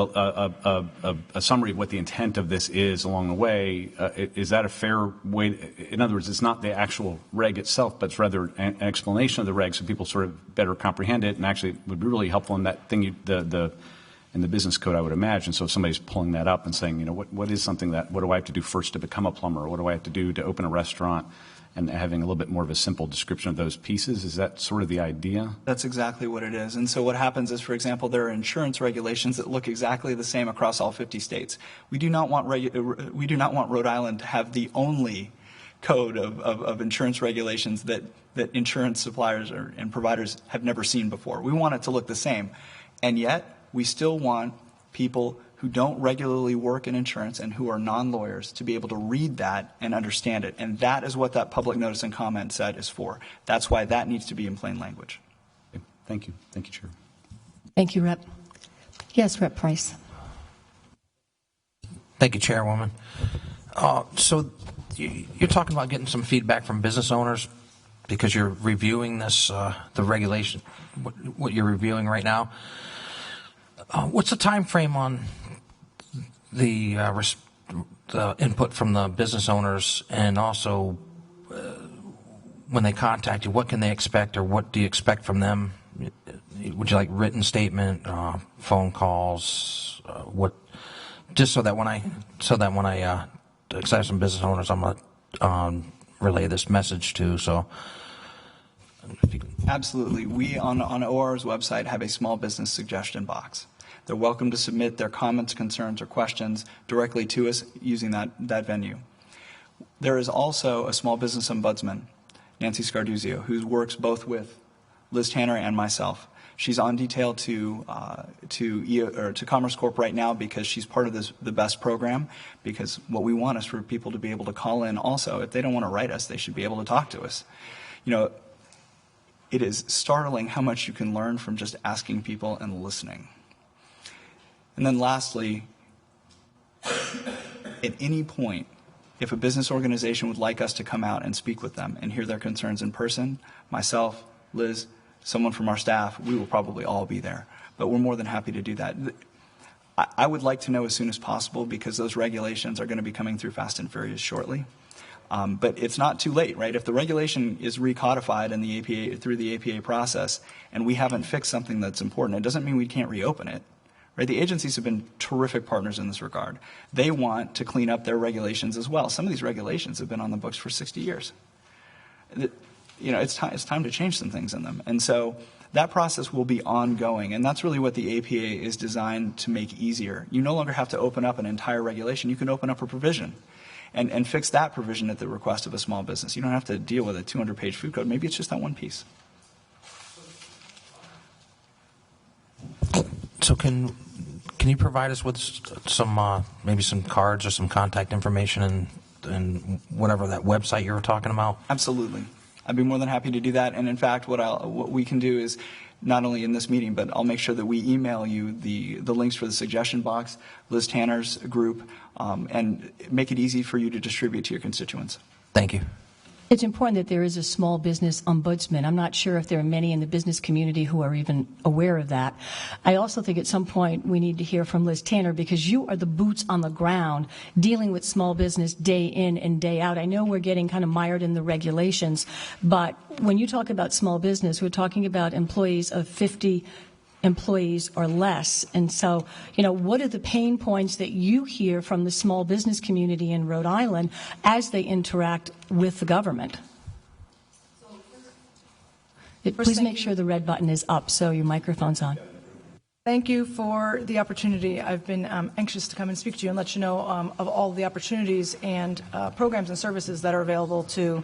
a summary of what the intent of this is along the way. Is that a fair way? In other words, it's not the actual reg itself, but it's rather an explanation of the reg so people sort of better comprehend it, and actually would be really helpful in that thing, in the business code, I would imagine. So if somebody's pulling that up and saying, what is something what do I have to do first to become a plumber? What do I have to do to open a restaurant? And having a little bit more of a simple description of those pieces, is that sort of the idea? That's exactly what it is. And so what happens is, for example, there are insurance regulations that look exactly the same across all 50 states. We do not want Rhode Island to have the only code of insurance regulations that insurance suppliers and providers have never seen before. We want it to look the same. And yet, we still want people who don't regularly work in insurance and who are non-lawyers to be able to read that and understand it. And that is what that public notice and comment set is for. That's why that needs to be in plain language. Okay. Thank you. Thank you, Chair. Thank you, Rep. Yes, Rep Price. Thank you, Chairwoman. So you're talking about getting some feedback from business owners because you're reviewing this, the regulation, what you're reviewing right now. What's the time frame on the input from the business owners, and also when they contact you, what can they expect, or what do you expect from them? Would you like written statement, phone calls, just so that when I because I have some business owners I'm gonna relay this message to. So. Absolutely. We on OR's website have a small business suggestion box. They're welcome to submit their comments, concerns, or questions directly to us using that venue. There is also a small business ombudsman, Nancy Scarduzio, who works both with Liz Tanner and myself. She's on detail to Commerce Corp right now because she's part of the BEST program, because what we want is for people to be able to call in also. If they don't want to write us, they should be able to talk to us. It is startling how much you can learn from just asking people and listening. And then lastly, at any point, if a business organization would like us to come out and speak with them and hear their concerns in person, myself, Liz, someone from our staff, we will probably all be there. But we're more than happy to do that. I would like to know as soon as possible, because those regulations are going to be coming through fast and furious shortly. But it's not too late, right? If the regulation is recodified in the APA, through the APA process, and we haven't fixed something that's important, it doesn't mean we can't reopen it. Right? The agencies have been terrific partners in this regard. They want to clean up their regulations as well. Some of these regulations have been on the books for 60 years. It's time to change some things in them. And so that process will be ongoing, and that's really what the APA is designed to make easier. You no longer have to open up an entire regulation. You can open up a provision and fix that provision at the request of a small business. You don't have to deal with a 200-page food code. Maybe it's just that one piece. So can you provide us with some maybe some cards or some contact information and whatever that website you were talking about? Absolutely. I'd be more than happy to do that. And in fact, what we can do is not only in this meeting, but I'll make sure that we email you the links for the suggestion box, Liz Tanner's group, and make it easy for you to distribute to your constituents. Thank you. It's important that there is a small business ombudsman. I'm not sure if there are many in the business community who are even aware of that. I also think at some point we need to hear from Liz Tanner, because you are the boots on the ground dealing with small business day in and day out. I know we're getting kind of mired in the regulations, but when you talk about small business, we're talking about employees of 50 employees or less. And so, what are the pain points that you hear from the small business community in Rhode Island as they interact with the government? Please make sure the red button is up so your microphone's on. Thank you for the opportunity. I've been anxious to come and speak to you and let you know of all the opportunities and programs and services that are available to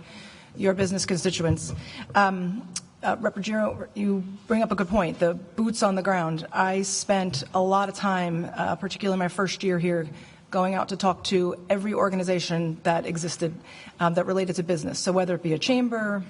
your business constituents. Rep. Ruggiero, you bring up a good point, the boots on the ground. I spent a lot of time, particularly my first year here, going out to talk to every organization that existed that related to business. So whether it be a chamber,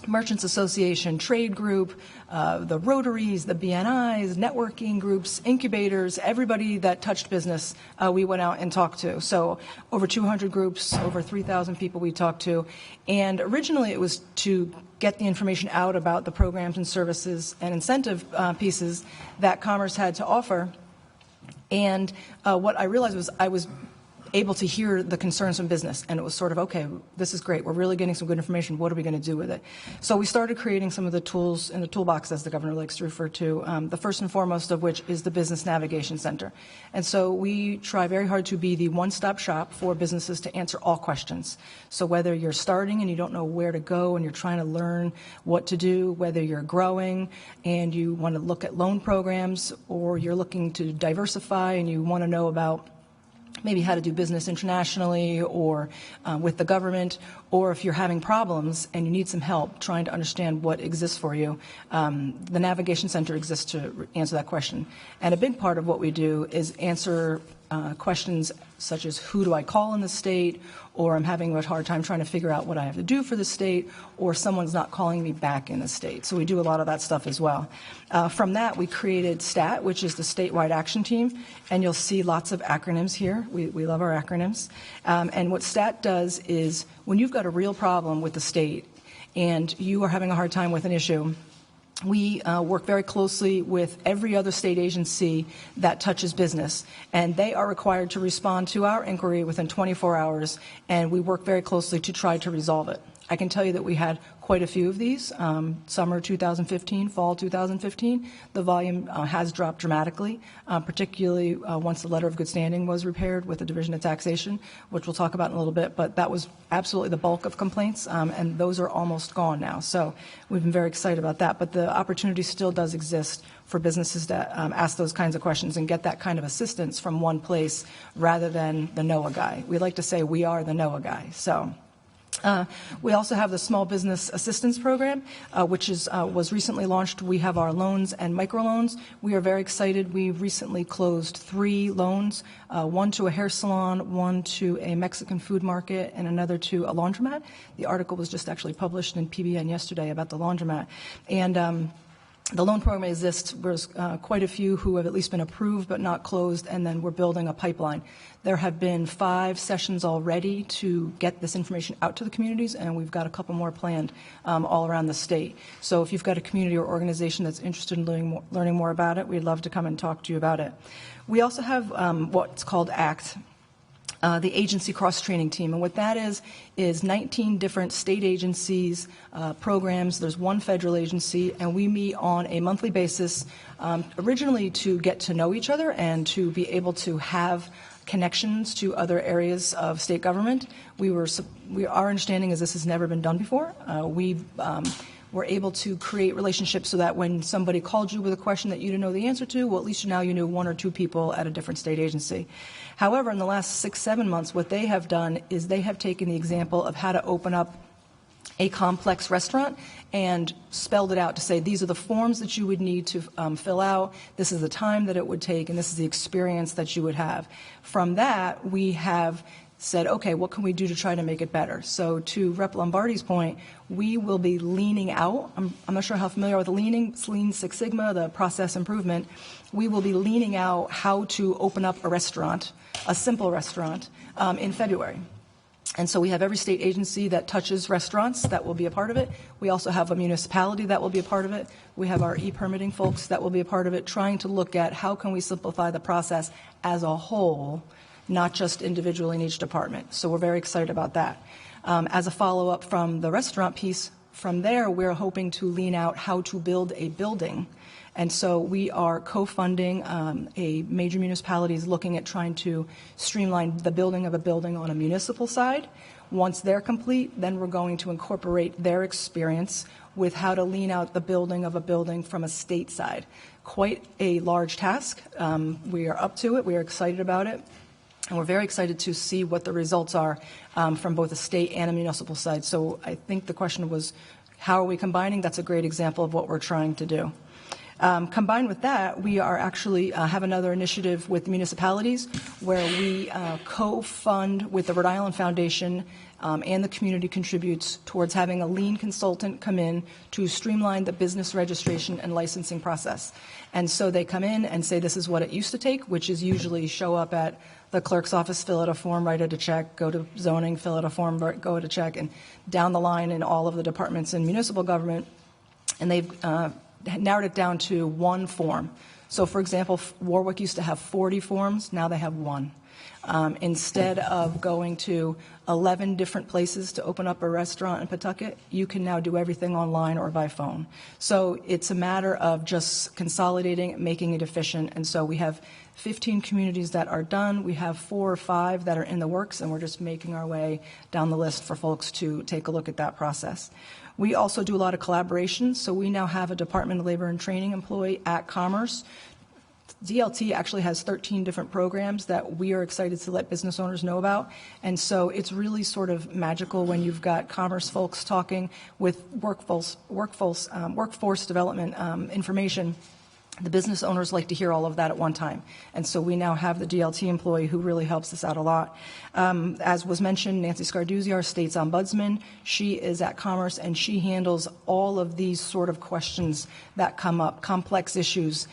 Merchants Association, trade group, the Rotaries, the BNIs, networking groups, incubators, everybody that touched business, we went out and talked to. So over 200 groups, over 3,000 people we talked to. And originally it was to get the information out about the programs and services and incentive pieces that Commerce had to offer. And what I realized was I was able to hear the concerns from business, and it was sort of, okay, this is great. We're really getting some good information. What are we going to do with it? So we started creating some of the tools in the toolbox, as the governor likes to refer to, the first and foremost of which is the Business Navigation Center. And so we try very hard to be the one-stop shop for businesses to answer all questions. So whether you're starting and you don't know where to go and you're trying to learn what to do, whether you're growing and you want to look at loan programs, or you're looking to diversify and you want to know about maybe how to do business internationally or with the government, or if you're having problems and you need some help trying to understand what exists for you, the Navigation Center exists to answer that question. And a big part of what we do is answer questions such as, who do I call in the state, or I'm having a hard time trying to figure out what I have to do for the state, or someone's not calling me back in the state. So we do a lot of that stuff as well. From that, we created STAT, which is the Statewide Action Team, and you'll see lots of acronyms here. We love our acronyms. And what STAT does is, when you've got a real problem with the state and you are having a hard time with an issue, we work very closely with every other state agency that touches business, and they are required to respond to our inquiry within 24 hours, and we work very closely to try to resolve it. I can tell you that we had quite a few of these. Summer 2015, fall 2015, the volume has dropped dramatically, particularly once the letter of good standing was repaired with the Division of Taxation, which we'll talk about in a little bit, but that was absolutely the bulk of complaints, and those are almost gone now. So we've been very excited about that, but the opportunity still does exist for businesses to ask those kinds of questions and get that kind of assistance from one place rather than the NOAA guy. We like to say we are the NOAA guy. So. We also have the Small Business Assistance Program, which was recently launched. We have our loans and microloans. We are very excited. We recently closed 3 loans, one to a hair salon, one to a Mexican food market, and another to a laundromat. The article was just actually published in PBN yesterday about the laundromat. And the loan program exists. There's quite a few who have at least been approved but not closed, and then we're building a pipeline. There have been 5 sessions already to get this information out to the communities, and we've got a couple more planned all around the state. So if you've got a community or organization that's interested in learning more about it, we'd love to come and talk to you about it. We also have what's called ACT, the Agency Cross-Training Team. And what that is 19 different state agencies, programs. There's one federal agency, and we meet on a monthly basis, originally to get to know each other and to be able to have connections to other areas of state government. Our understanding is this has never been done before. We were able to create relationships so that when somebody called you with a question that you didn't know the answer to, well, at least now you knew 1 or 2 people at a different state agency. However, in the last 6-7 months, what they have done is they have taken the example of how to open up a complex restaurant and spelled it out to say, these are the forms that you would need to fill out, this is the time that it would take, and this is the experience that you would have. From that, we have said, okay, what can we do to try to make it better? So to Rep. Lombardi's point, we will be leaning out. I'm not sure how familiar with Lean Six Sigma, the process improvement. We will be leaning out how to open up a restaurant, a simple restaurant, in February. And so we have every state agency that touches restaurants that will be a part of it. We also have a municipality that will be a part of it. We have our e-permitting folks that will be a part of it, trying to look at how can we simplify the process as a whole, not just individually in each department. So we're very excited about that. As a follow-up from the restaurant piece, From there, we're hoping to lean out how to build a building. And so we are co-funding a major municipality is looking at trying to streamline the building of a building on a municipal side. Once they're complete, then we're going to incorporate their experience with how to lean out the building of a building from a state side. Quite a large task. We are up to it. We are excited about it. And we're very excited to see what the results are from both a state and a municipal side. So I think the question was, how are we combining? That's a great example of what we're trying to do. Combined with that, we are actually have another initiative with municipalities where we co-fund with the Rhode Island Foundation and the community contributes towards having a lien consultant come in to streamline the business registration and licensing process. And so they come in and say this is what it used to take, which is usually show up at the clerk's office, fill out a form, write out a check, go to zoning, fill out a form, go out a check, and down the line in all of the departments in municipal government. And they've narrowed it down to one form. So, for example, Warwick used to have 40 forms. Now they have one. Instead of going to 11 different places to open up a restaurant in Pawtucket, you can now do everything online or by phone. So it's a matter of just consolidating, making it efficient. And so we have 15 communities that are done. We have 4 or 5 that are in the works, and we're just making our way down the list for folks to take a look at that process. We also do a lot of collaboration. So we now have a Department of Labor and Training employee at Commerce. DLT actually has 13 different programs that we are excited to let business owners know about. And so it's really sort of magical when you've got Commerce folks talking with workforce development information. The business owners like to hear all of that at one time. And so we now have the DLT employee who really helps us out a lot. As was mentioned, Nancy Scarduzzi, our state's ombudsman, she is at Commerce and she handles all of these sort of questions that come up, complex issues,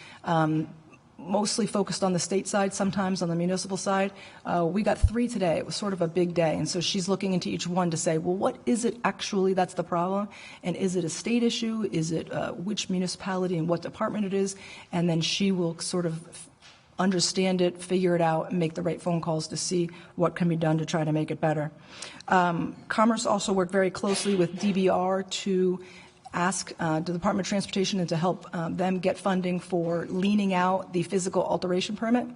mostly focused on the state side, sometimes on the municipal side. We got 3 today. It was sort of a big day. And so she's looking into each one to say, well, what is it actually that's the problem? And is it a state issue? Is it which municipality and what department it is? And then she will sort of understand it, figure it out, and make the right phone calls to see what can be done to try to make it better. Commerce also worked very closely with DBR to ask the Department of Transportation and to help them get funding for leaning out the physical alteration permit.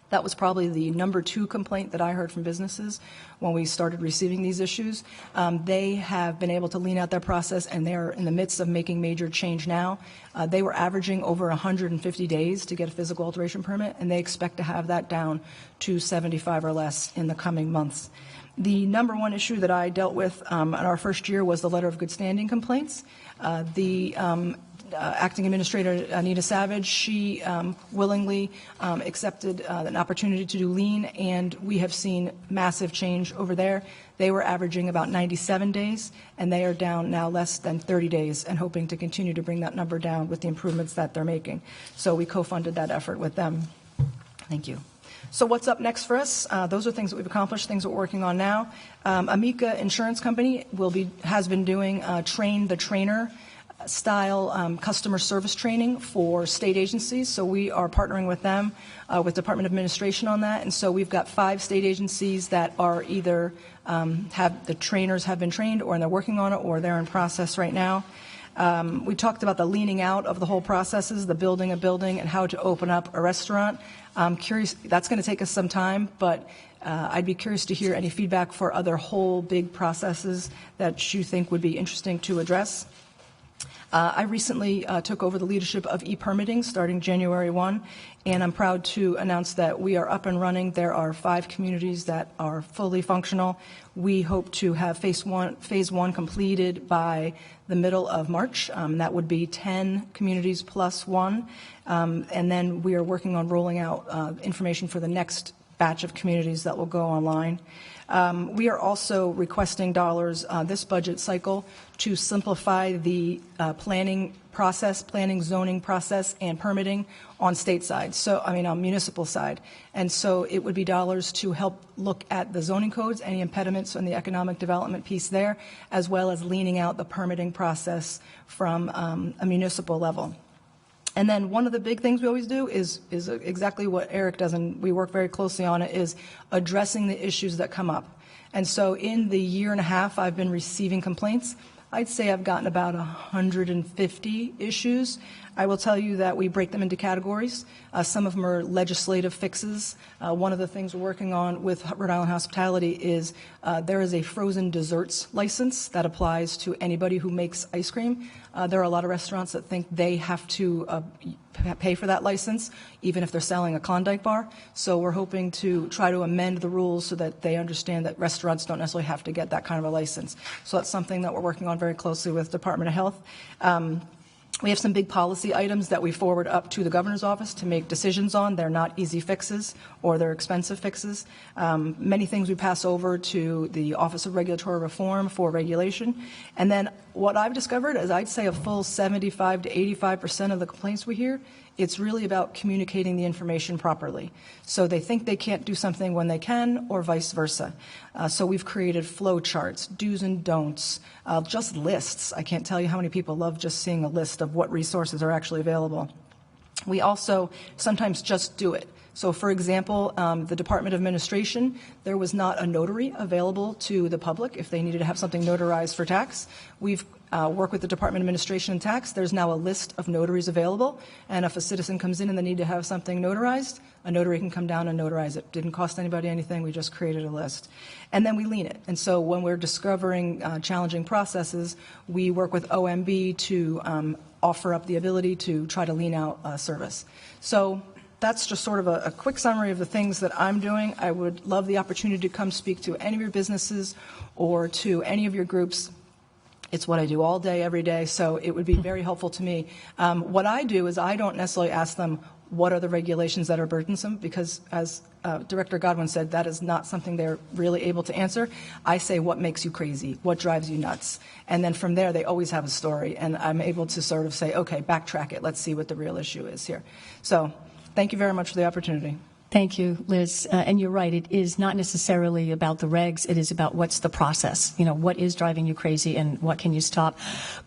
That was probably the number 2 complaint that I heard from businesses when we started receiving these issues. They have been able to lean out their process, and they're in the midst of making major change now. They were averaging over 150 days to get a physical alteration permit, and they expect to have that down to 75 or less in the coming months. The number 1 issue that I dealt with in our first year was the letter of good standing complaints. The acting administrator, Anita Savage, she willingly accepted an opportunity to do lien, and we have seen massive change over there. They were averaging about 97 days, and they are down now less than 30 days and hoping to continue to bring that number down with the improvements that they're making. So we co-funded that effort with them. Thank you. So what's up next for us? Those are things that we've accomplished, things that we're working on now. Amica Insurance Company has been doing train the trainer style customer service training for state agencies. So we are partnering with them, with Department of Administration on that. And so we've got 5 state agencies that are either have the trainers have been trained, or they're working on it, or they're in process right now. We talked about the leaning out of the whole processes, the building a building, and how to open up a restaurant. I'm curious, that's going to take us some time, but I'd be curious to hear any feedback for other whole big processes that you think would be interesting to address. I recently took over the leadership of e-permitting starting January 1, and I'm proud to announce that we are up and running. There are 5 communities that are fully functional. We hope to have phase one completed by the middle of March. That would be 10 communities plus 1. And then we are working on rolling out information for the next batch of communities that will go online. We are also requesting dollars this budget cycle to simplify the planning zoning process and permitting on state side. So, on municipal side. And so it would be dollars to help look at the zoning codes, any impediments on the economic development piece there, as well as leaning out the permitting process from a municipal level. And then one of the big things we always do is exactly what Eric does, and we work very closely on it, is addressing the issues that come up. And so in the year and a half I've been receiving complaints, I'd say I've gotten about 150 issues. I will tell you that we break them into categories. Some of them are legislative fixes. One of the things we're working on with Rhode Island Hospitality is there is a frozen desserts license that applies to anybody who makes ice cream. There are a lot of restaurants that think they have to pay for that license, even if they're selling a Klondike bar. So we're hoping to try to amend the rules so that they understand that restaurants don't necessarily have to get that kind of a license. So that's something that we're working on very closely with Department of Health. We have some big policy items that we forward up to the governor's office to make decisions on. They're not easy fixes or they're expensive fixes. Many things we pass over to the Office of Regulatory Reform for regulation. And then what I've discovered is I'd say a full 75 to 85% of the complaints we hear, it's really about communicating the information properly. So they think they can't do something when they can, or vice versa. So we've created flow charts, do's and don'ts, just lists. I can't tell you how many people love just seeing a list of what resources are actually available. We also sometimes just do it. So, for example, the Department of Administration, there was not a notary available to the public if they needed to have something notarized for tax. We've worked with the Department of Administration and Tax. There's now a list of notaries available, and if a citizen comes in and they need to have something notarized, a notary can come down and notarize it. Didn't cost anybody anything. We just created a list. And then we lean it. And so when we're discovering challenging processes, we work with OMB to offer up the ability to try to lean out service. So that's just sort of a quick summary of the things that I'm doing. I would love the opportunity to come speak to any of your businesses or to any of your groups. It's what I do all day, every day, so it would be very helpful to me. What I do is I don't necessarily ask them what are the regulations that are burdensome, because as Director Godwin said, that is not something they're really able to answer. I say what makes you crazy, what drives you nuts. And then from there, they always have a story, and I'm able to sort of say, okay, backtrack it. Let's see what the real issue is here. So thank you very much for the opportunity. Thank you, Liz. And you're right. It is not necessarily about the regs. It is about what's the process. You know, what is driving you crazy and what can you stop?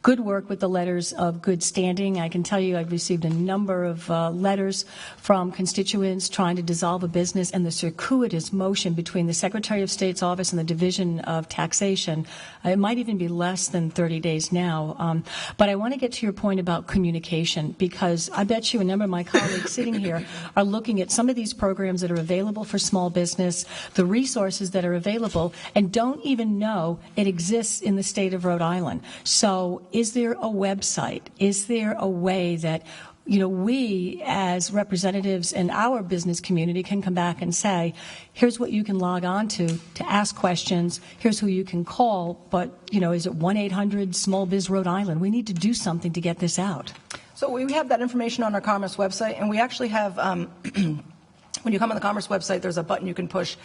Good work with the letters of good standing. I can tell you I've received a number of letters from constituents trying to dissolve a business, and the circuitous motion between the Secretary of State's office and the Division of Taxation. It might even be less than 30 days now. But I want to get to your point about communication, because I bet you a number of my colleagues sitting here are looking at some of these programs that are available for small business, the resources that are available, and don't even know it exists in the state of Rhode Island. So is there a website? Is there a way that we as representatives in our business community can come back and say, here's what you can log on to ask questions, here's who you can call, but, is it 1-800-SMALL-BIZ Rhode Island? We need to do something to get this out. So we have that information on our Commerce website, and we actually have when you come on the Commerce website, there's a button you can push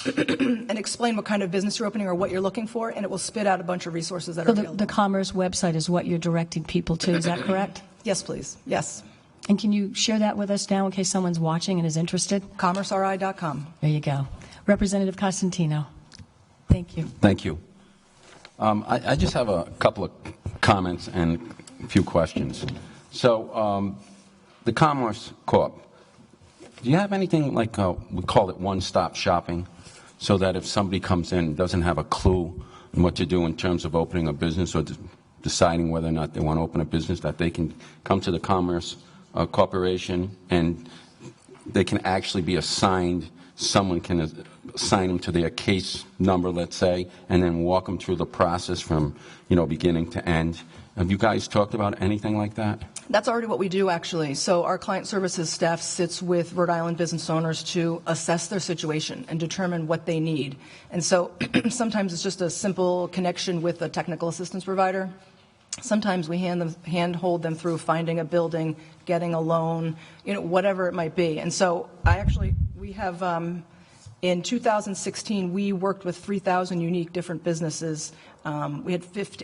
and explain what kind of business you're opening or what you're looking for, and it will spit out a bunch of resources that are available. The Commerce website is what you're directing people to, is that correct? Yes, please. Yes. And can you share that with us now in case someone's watching and is interested? CommerceRI.com. There you go. Representative Costantino. Thank you. Thank you. I just have a couple of comments and a few questions. So the Commerce Corp, do you have anything like, we call it one-stop shopping, so that if somebody comes in and doesn't have a clue on what to do in terms of opening a business or deciding whether or not they want to open a business, that they can come to the Commerce Corporation and they can actually be assigned, someone can assign them to their case number, let's say, and then walk them through the process from, beginning to end. Have you guys talked about anything like that? That's already what we do, actually. So our client services staff sits with Rhode Island business owners to assess their situation and determine what they need. And so sometimes it's just a simple connection with a technical assistance provider. Sometimes we hand-hold them through finding a building, getting a loan, whatever it might be. And so we have, in 2016, we worked with 3,000 unique different businesses. We had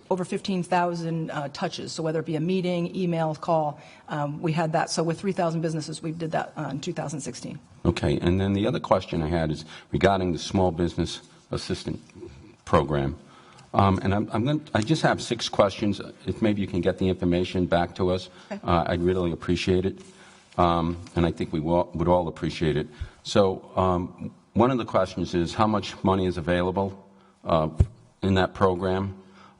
over 15,000 touches, so whether it be a meeting, email, call, we had that. So with 3,000 businesses, we did that in 2016. Okay, and then the other question I had is regarding the Small Business Assistant Program. And I just have 6 questions. If maybe you can get the information back to us, okay. I'd really appreciate it, and I think we would all appreciate it. So one of the questions is how much money is available in that program.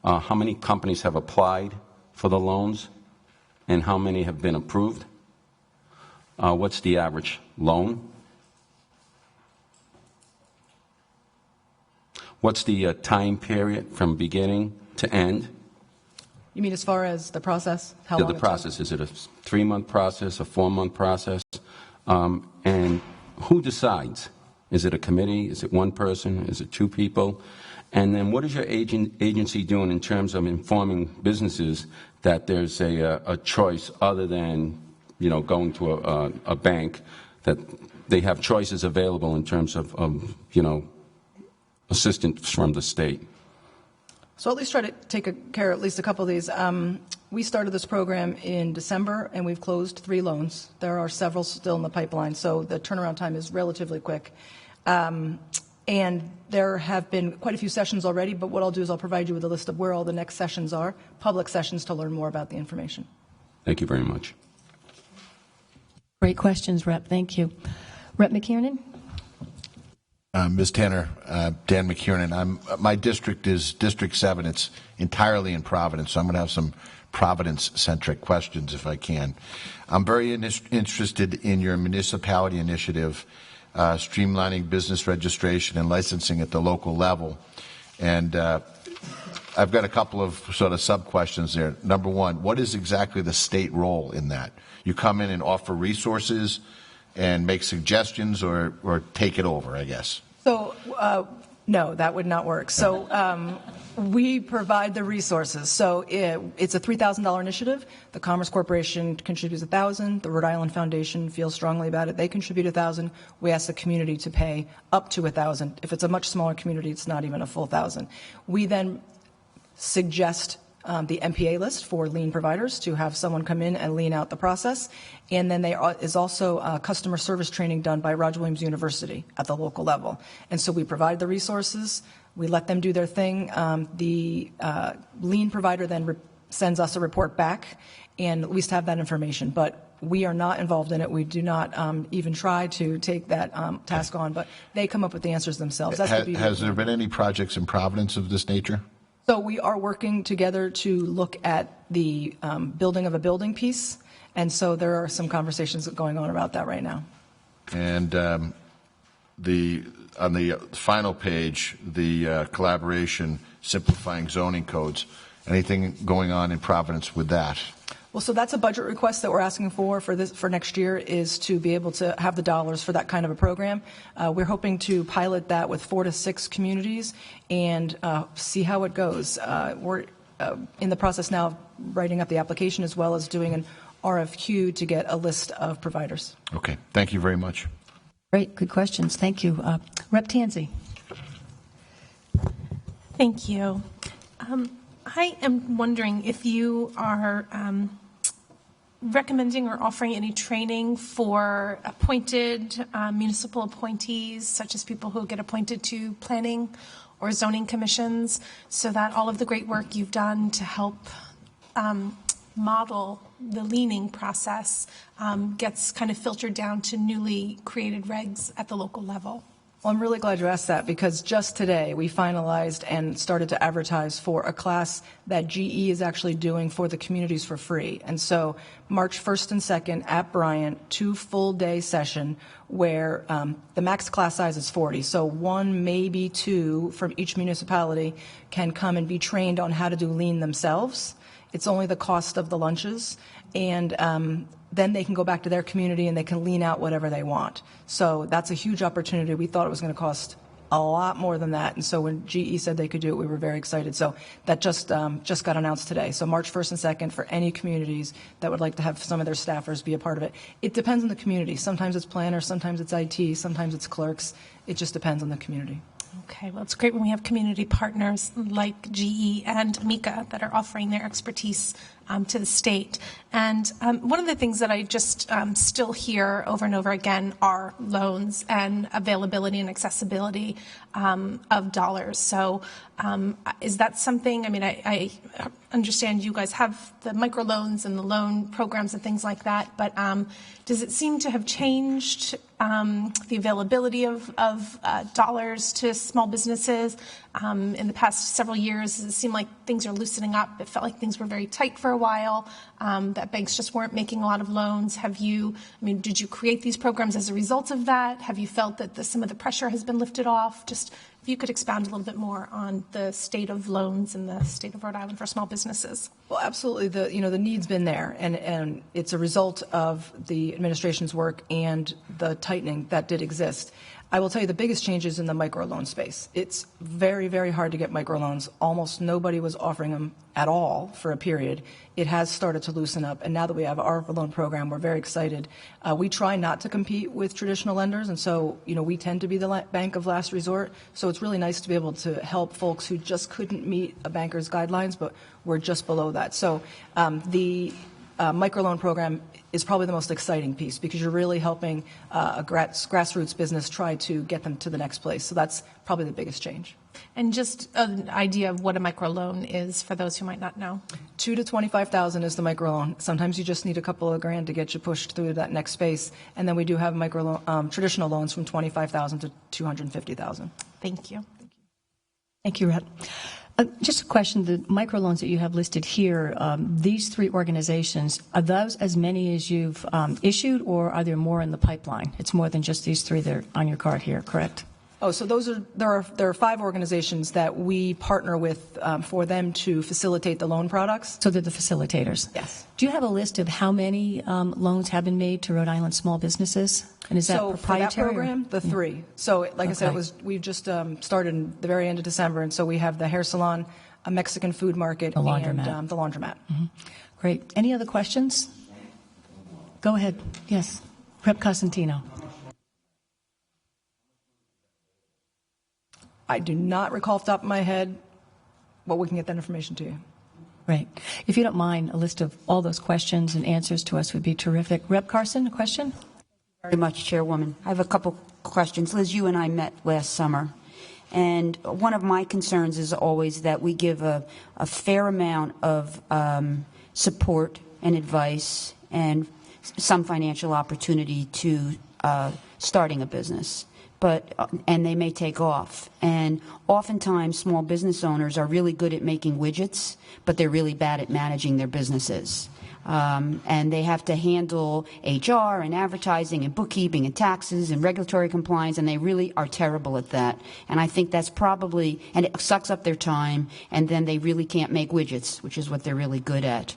how many companies have applied for the loans and how many have been approved? What's the average loan? What's the time period from beginning to end? You mean as far as the process? How The long it process, is it a 3-month process, a 4-month process? And who decides? Is it a committee? Is it one person? Is it 2 people? And then what is your agency doing in terms of informing businesses that there's a choice other than, going to a bank, that they have choices available in terms of assistance from the state? So at least try to take care of at least a couple of these. We started this program in December, and we've closed 3 loans. There are several still in the pipeline, so the turnaround time is relatively quick. And there have been quite a few sessions already, but what I'll do is I'll provide you with a list of where all the next sessions are, public sessions, to learn more about the information. Thank you very much. Great questions, Rep. Thank you. Rep. McKiernan? Ms. Tanner, Dan McKiernan. My district is District 7. It's entirely in Providence, so I'm going to have some Providence-centric questions if I can. I'm very interested in your municipality initiative, streamlining business registration and licensing at the local level. And I've got a couple of sort of sub-questions there. Number one, what is exactly the state role in that? You come in and offer resources and make suggestions, or take it over, I guess? So, no, that would not work. So we provide the resources. So it's a $3,000 initiative. The Commerce Corporation contributes $1,000. The Rhode Island Foundation feels strongly about it. They contribute $1,000. We ask the community to pay up to $1,000. If it's a much smaller community, it's not even a full $1,000. We then suggest the MPA list for lien providers to have someone come in and lien out the process. And then there is also customer service training done by Roger Williams University at the local level. And so we provide the resources. We let them do their thing. The lien provider then sends us a report back, and at least have that information. But we are not involved in it. We do not even try to take that task on. But they come up with the answers themselves. That's the beauty. Has there been any projects in Providence of this nature? So we are working together to look at the building of a building piece, and so there are some conversations going on about that right now. And on the final page, the collaboration simplifying zoning codes. Anything going on in Providence with that? Well, so that's a budget request that we're asking for next year, is to be able to have the dollars for that kind of a program. We're hoping to pilot that with 4 to 6 communities and see how it goes. We're in the process now of writing up the application, as well as doing an RFQ to get a list of providers. Okay. Thank you very much. Great. Good questions. Thank you. Rep. Tanzi. Thank you. I am wondering if you are recommending or offering any training for appointed municipal appointees, such as people who get appointed to planning or zoning commissions, so that all of the great work you've done to help model the leaning process gets kind of filtered down to newly created regs at the local level. Well, I'm really glad you asked that, because just today we finalized and started to advertise for a class that GE is actually doing for the communities for free. And so March 1st and 2nd at Bryant, 2 full-day session where the max class size is 40. So 1, maybe 2 from each municipality can come and be trained on how to do lean themselves. It's only the cost of the lunches. And then they can go back to their community and they can lean out whatever they want. So that's a huge opportunity. We thought it was going to cost a lot more than that. And so when GE said they could do it, we were very excited. So that just got announced today. So March 1st and 2nd for any communities that would like to have some of their staffers be a part of it. It depends on the community. Sometimes it's planners, sometimes it's IT, sometimes it's clerks. It just depends on the community. Okay, well, it's great when we have community partners like GE and Mika that are offering their expertise to the state. And one of the things that I just still hear over and over again are loans and availability and accessibility of dollars. So is that something, I mean, I understand you guys have the microloans and the loan programs and things like that, but does it seem to have changed the availability of dollars to small businesses in the past several years? It seemed like things are loosening up. It felt like things were very tight for a while, that banks just weren't making a lot of loans. Did you create these programs as a result of that? Have you felt that some of the pressure has been lifted off? Just if you could expound a little bit more on the state of loans in the state of Rhode Island for small businesses. Well, absolutely. The need's been there, and it's a result of the administration's work and the tightening that did exist. I will tell you the biggest change is in the microloan space. It's very, very hard to get microloans. Almost nobody was offering them at all for a period. It has started to loosen up, and now that we have our loan program, we're very excited. We try not to compete with traditional lenders, and so we tend to be the bank of last resort. So it's really nice to be able to help folks who just couldn't meet a banker's guidelines, but we're just below that. So the microloan program is probably the most exciting piece because you're really helping a grassroots business try to get them to the next place. So that's probably the biggest change. And just an idea of what a microloan is for those who might not know. $2,000 to $25,000 is the microloan. Sometimes you just need a couple of grand to get you pushed through that next space. And then we do have traditional loans from $25,000 to $250,000. Thank you. Thank you, Rep. Just a question, the microloans that you have listed here, these three organizations, are those as many as you've issued, or are there more in the pipeline? It's more than just these three that are on your card here, correct? Oh, so there are 5 organizations that we partner with for them to facilitate the loan products. So they're the facilitators? Yes. Do you have a list of how many loans have been made to Rhode Island small businesses? And is that proprietary? For that program, the 3. So like I said, we've just started in the very end of December, and so we have the hair salon, a Mexican food market, the laundromat. And the laundromat. Mm-hmm. Great. Any other questions? Go ahead. Yes. Rep. Cosentino. I do not recall off the top of my head, but we can get that information to you. Right. If you don't mind, a list of all those questions and answers to us would be terrific. Rep. Carson, a question? Very much, Chairwoman. I have a couple questions. Liz, you and I met last summer, and one of my concerns is always that we give a fair amount of support and advice and some financial opportunity to starting a business. And they may take off. And oftentimes small business owners are really good at making widgets, but they're really bad at managing their businesses. And they have to handle HR and advertising and bookkeeping and taxes and regulatory compliance, and they really are terrible at that. And I think that's probably, and it sucks up their time, and then they really can't make widgets, which is what they're really good at.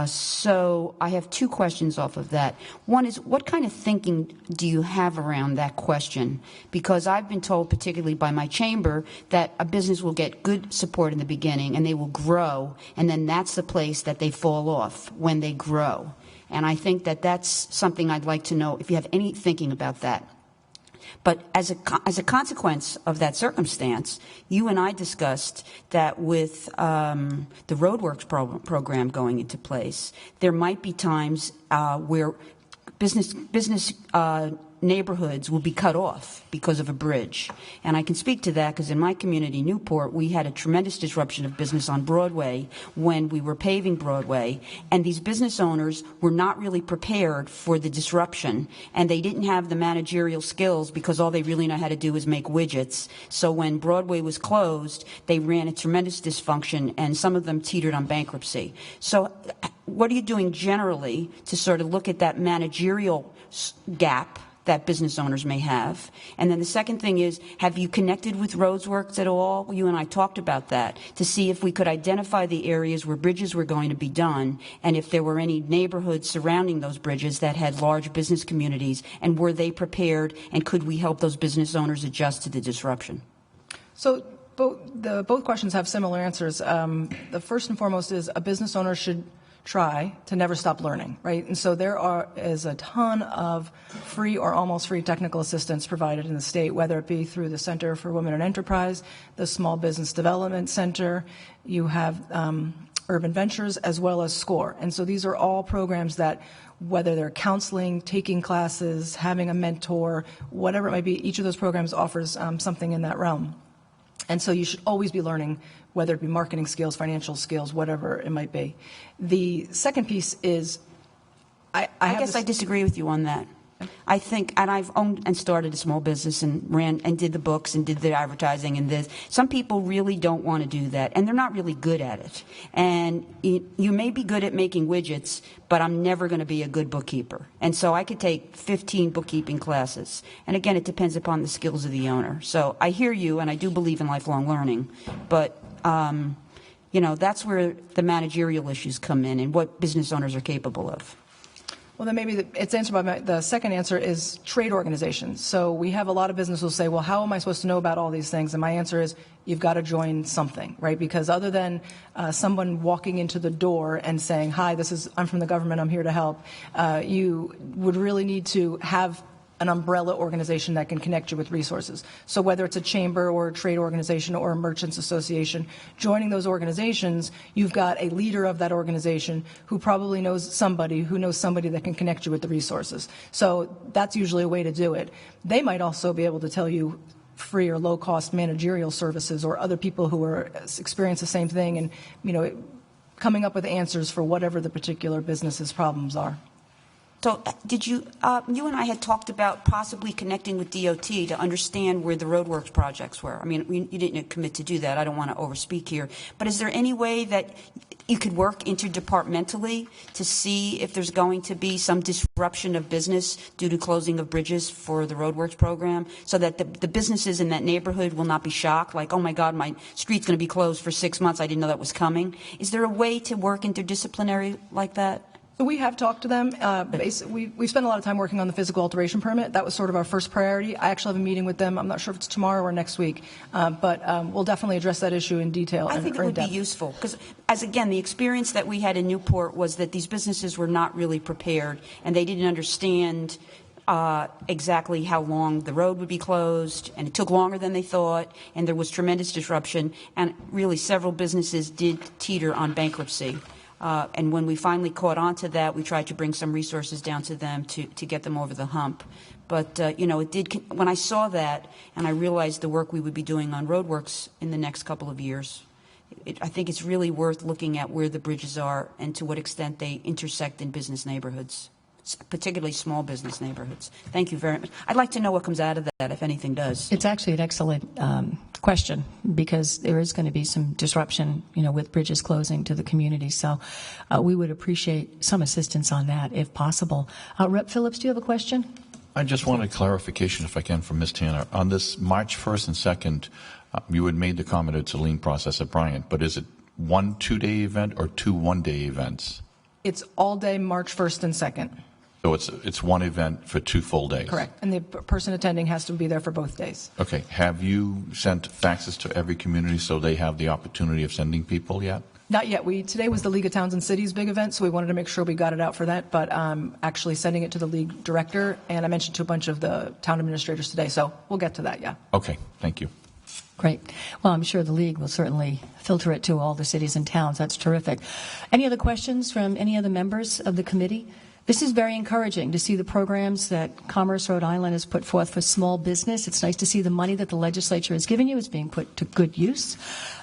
So I have 2 questions off of that. One is, what kind of thinking do you have around that question? Because I've been told, particularly by my chamber, that a business will get good support in the beginning and they will grow, and then that's the place that they fall off, when they grow. And I think that that's something I'd like to know if you have any thinking about that. But as a consequence of that circumstance, you and I discussed that with the roadworks program going into place, there might be times where business neighborhoods will be cut off because of a bridge. And I can speak to that because in my community, Newport, we had a tremendous disruption of business on Broadway when we were paving Broadway. And these business owners were not really prepared for the disruption. And they didn't have the managerial skills because all they really know how to do is make widgets. So when Broadway was closed, they ran a tremendous dysfunction, and some of them teetered on bankruptcy. So what are you doing generally to sort of look at that managerial gap that business owners may have? And then the second thing is, have you connected with Roadworks at all? You and I talked about that, to see if we could identify the areas where bridges were going to be done, and if there were any neighborhoods surrounding those bridges that had large business communities, and were they prepared, and could we help those business owners adjust to the disruption? So both questions have similar answers. The first and foremost is a business owner should try to never stop learning, right? And so there is a ton of free or almost free technical assistance provided in the state, whether it be through the Center for Women in Enterprise, the Small Business Development Center. You have Urban Ventures, as well as SCORE. And so these are all programs that, whether they're counseling, taking classes, having a mentor, whatever it might be, each of those programs offers something in that realm. And so you should always be learning, whether it be marketing skills, financial skills, whatever it might be. The second piece is, I guess I disagree with you on that. I think, and I've owned and started a small business and ran and did the books and did the advertising and this. Some people really don't want to do that, and they're not really good at it. And you may be good at making widgets, but I'm never going to be a good bookkeeper. And so I could take 15 bookkeeping classes. And again, it depends upon the skills of the owner. So I hear you, and I do believe in lifelong learning, but that's where the managerial issues come in and what business owners are capable of. Well, then maybe it's answered by the second answer is trade organizations. So we have a lot of businesses who say, well, how am I supposed to know about all these things? And my answer is, you've got to join something, right? Because other than someone walking into the door and saying, hi, I'm from the government, I'm here to help, you would really need to have an umbrella organization that can connect you with resources. So whether it's a chamber or a trade organization or a merchants association, joining those organizations, you've got a leader of that organization who probably knows somebody that can connect you with the resources. So that's usually a way to do it. They might also be able to tell you free or low-cost managerial services or other people who are experience the same thing and, coming up with answers for whatever the particular business's problems are. So did you and I had talked about possibly connecting with DOT to understand where the roadworks projects were. I mean, you didn't commit to do that. I don't want to overspeak here. But is there any way that you could work interdepartmentally to see if there's going to be some disruption of business due to closing of bridges for the roadworks program so that the businesses in that neighborhood will not be shocked, like, oh, my God, my street's going to be closed for 6 months. I didn't know that was coming. Is there a way to work interdisciplinary like that? So we have talked to them. We spent a lot of time working on the physical alteration permit. That was sort of our first priority. I actually have a meeting with them. I'm not sure if it's tomorrow or next week, but we'll definitely address that issue in detail. I think it would be useful because, the experience that we had in Newport was that these businesses were not really prepared and they didn't understand exactly how long the road would be closed, and it took longer than they thought, and there was tremendous disruption, and really several businesses did teeter on bankruptcy. And when we finally caught on to that, we tried to bring some resources down to them to get them over the hump. But, it did. When I saw that and I realized the work we would be doing on roadworks in the next couple of years, I think it's really worth looking at where the bridges are and to what extent they intersect in business neighborhoods, particularly small business neighborhoods. Thank you very much. I'd like to know what comes out of that, if anything does. It's actually an excellent question because there is going to be some disruption, with bridges closing to the community. So we would appreciate some assistance on that if possible. Rep. Phillips, do you have a question? I just wanted clarification, if I can, from Ms. Tanner. On this March 1st and 2nd, you had made the comment it's a lean process at Bryant, but is it one 2-day event or 2 one-day events? It's all day March 1st and 2nd. So it's one event for 2 full days? Correct. And the person attending has to be there for both days. Okay. Have you sent faxes to every community so they have the opportunity of sending people yet? Not yet. Today was the League of Towns and Cities big event, so we wanted to make sure we got it out for that, but actually sending it to the league director, and I mentioned to a bunch of the town administrators today, so we'll get to that, yeah. Okay. Thank you. Great. Well, I'm sure the league will certainly filter it to all the cities and towns. That's terrific. Any other questions from any other members of the committee? This is very encouraging to see the programs that Commerce Rhode Island has put forth for small business. It's nice to see the money that the legislature has given you is being put to good use.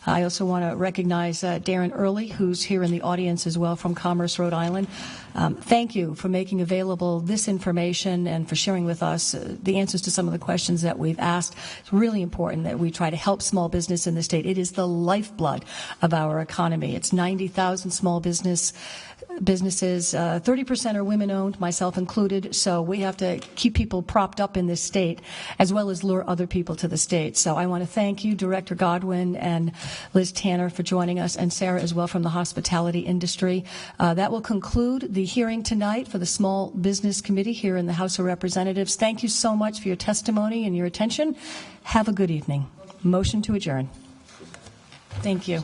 I also want to recognize Darren Early, who's here in the audience as well from Commerce Rhode Island. Thank you for making available this information and for sharing with us the answers to some of the questions that we've asked. It's really important that we try to help small business in the state. It is the lifeblood of our economy. It's 90,000 small businesses. 30% are women-owned, myself included, so we have to keep people propped up in this state as well as lure other people to the state. So I want to thank you, Director Godwin and Liz Tanner, for joining us, and Sarah as well from the hospitality industry. That will conclude the hearing tonight for the Small Business Committee here in the House of Representatives. Thank you so much for your testimony and your attention. Have a good evening. Motion to adjourn. Thank you.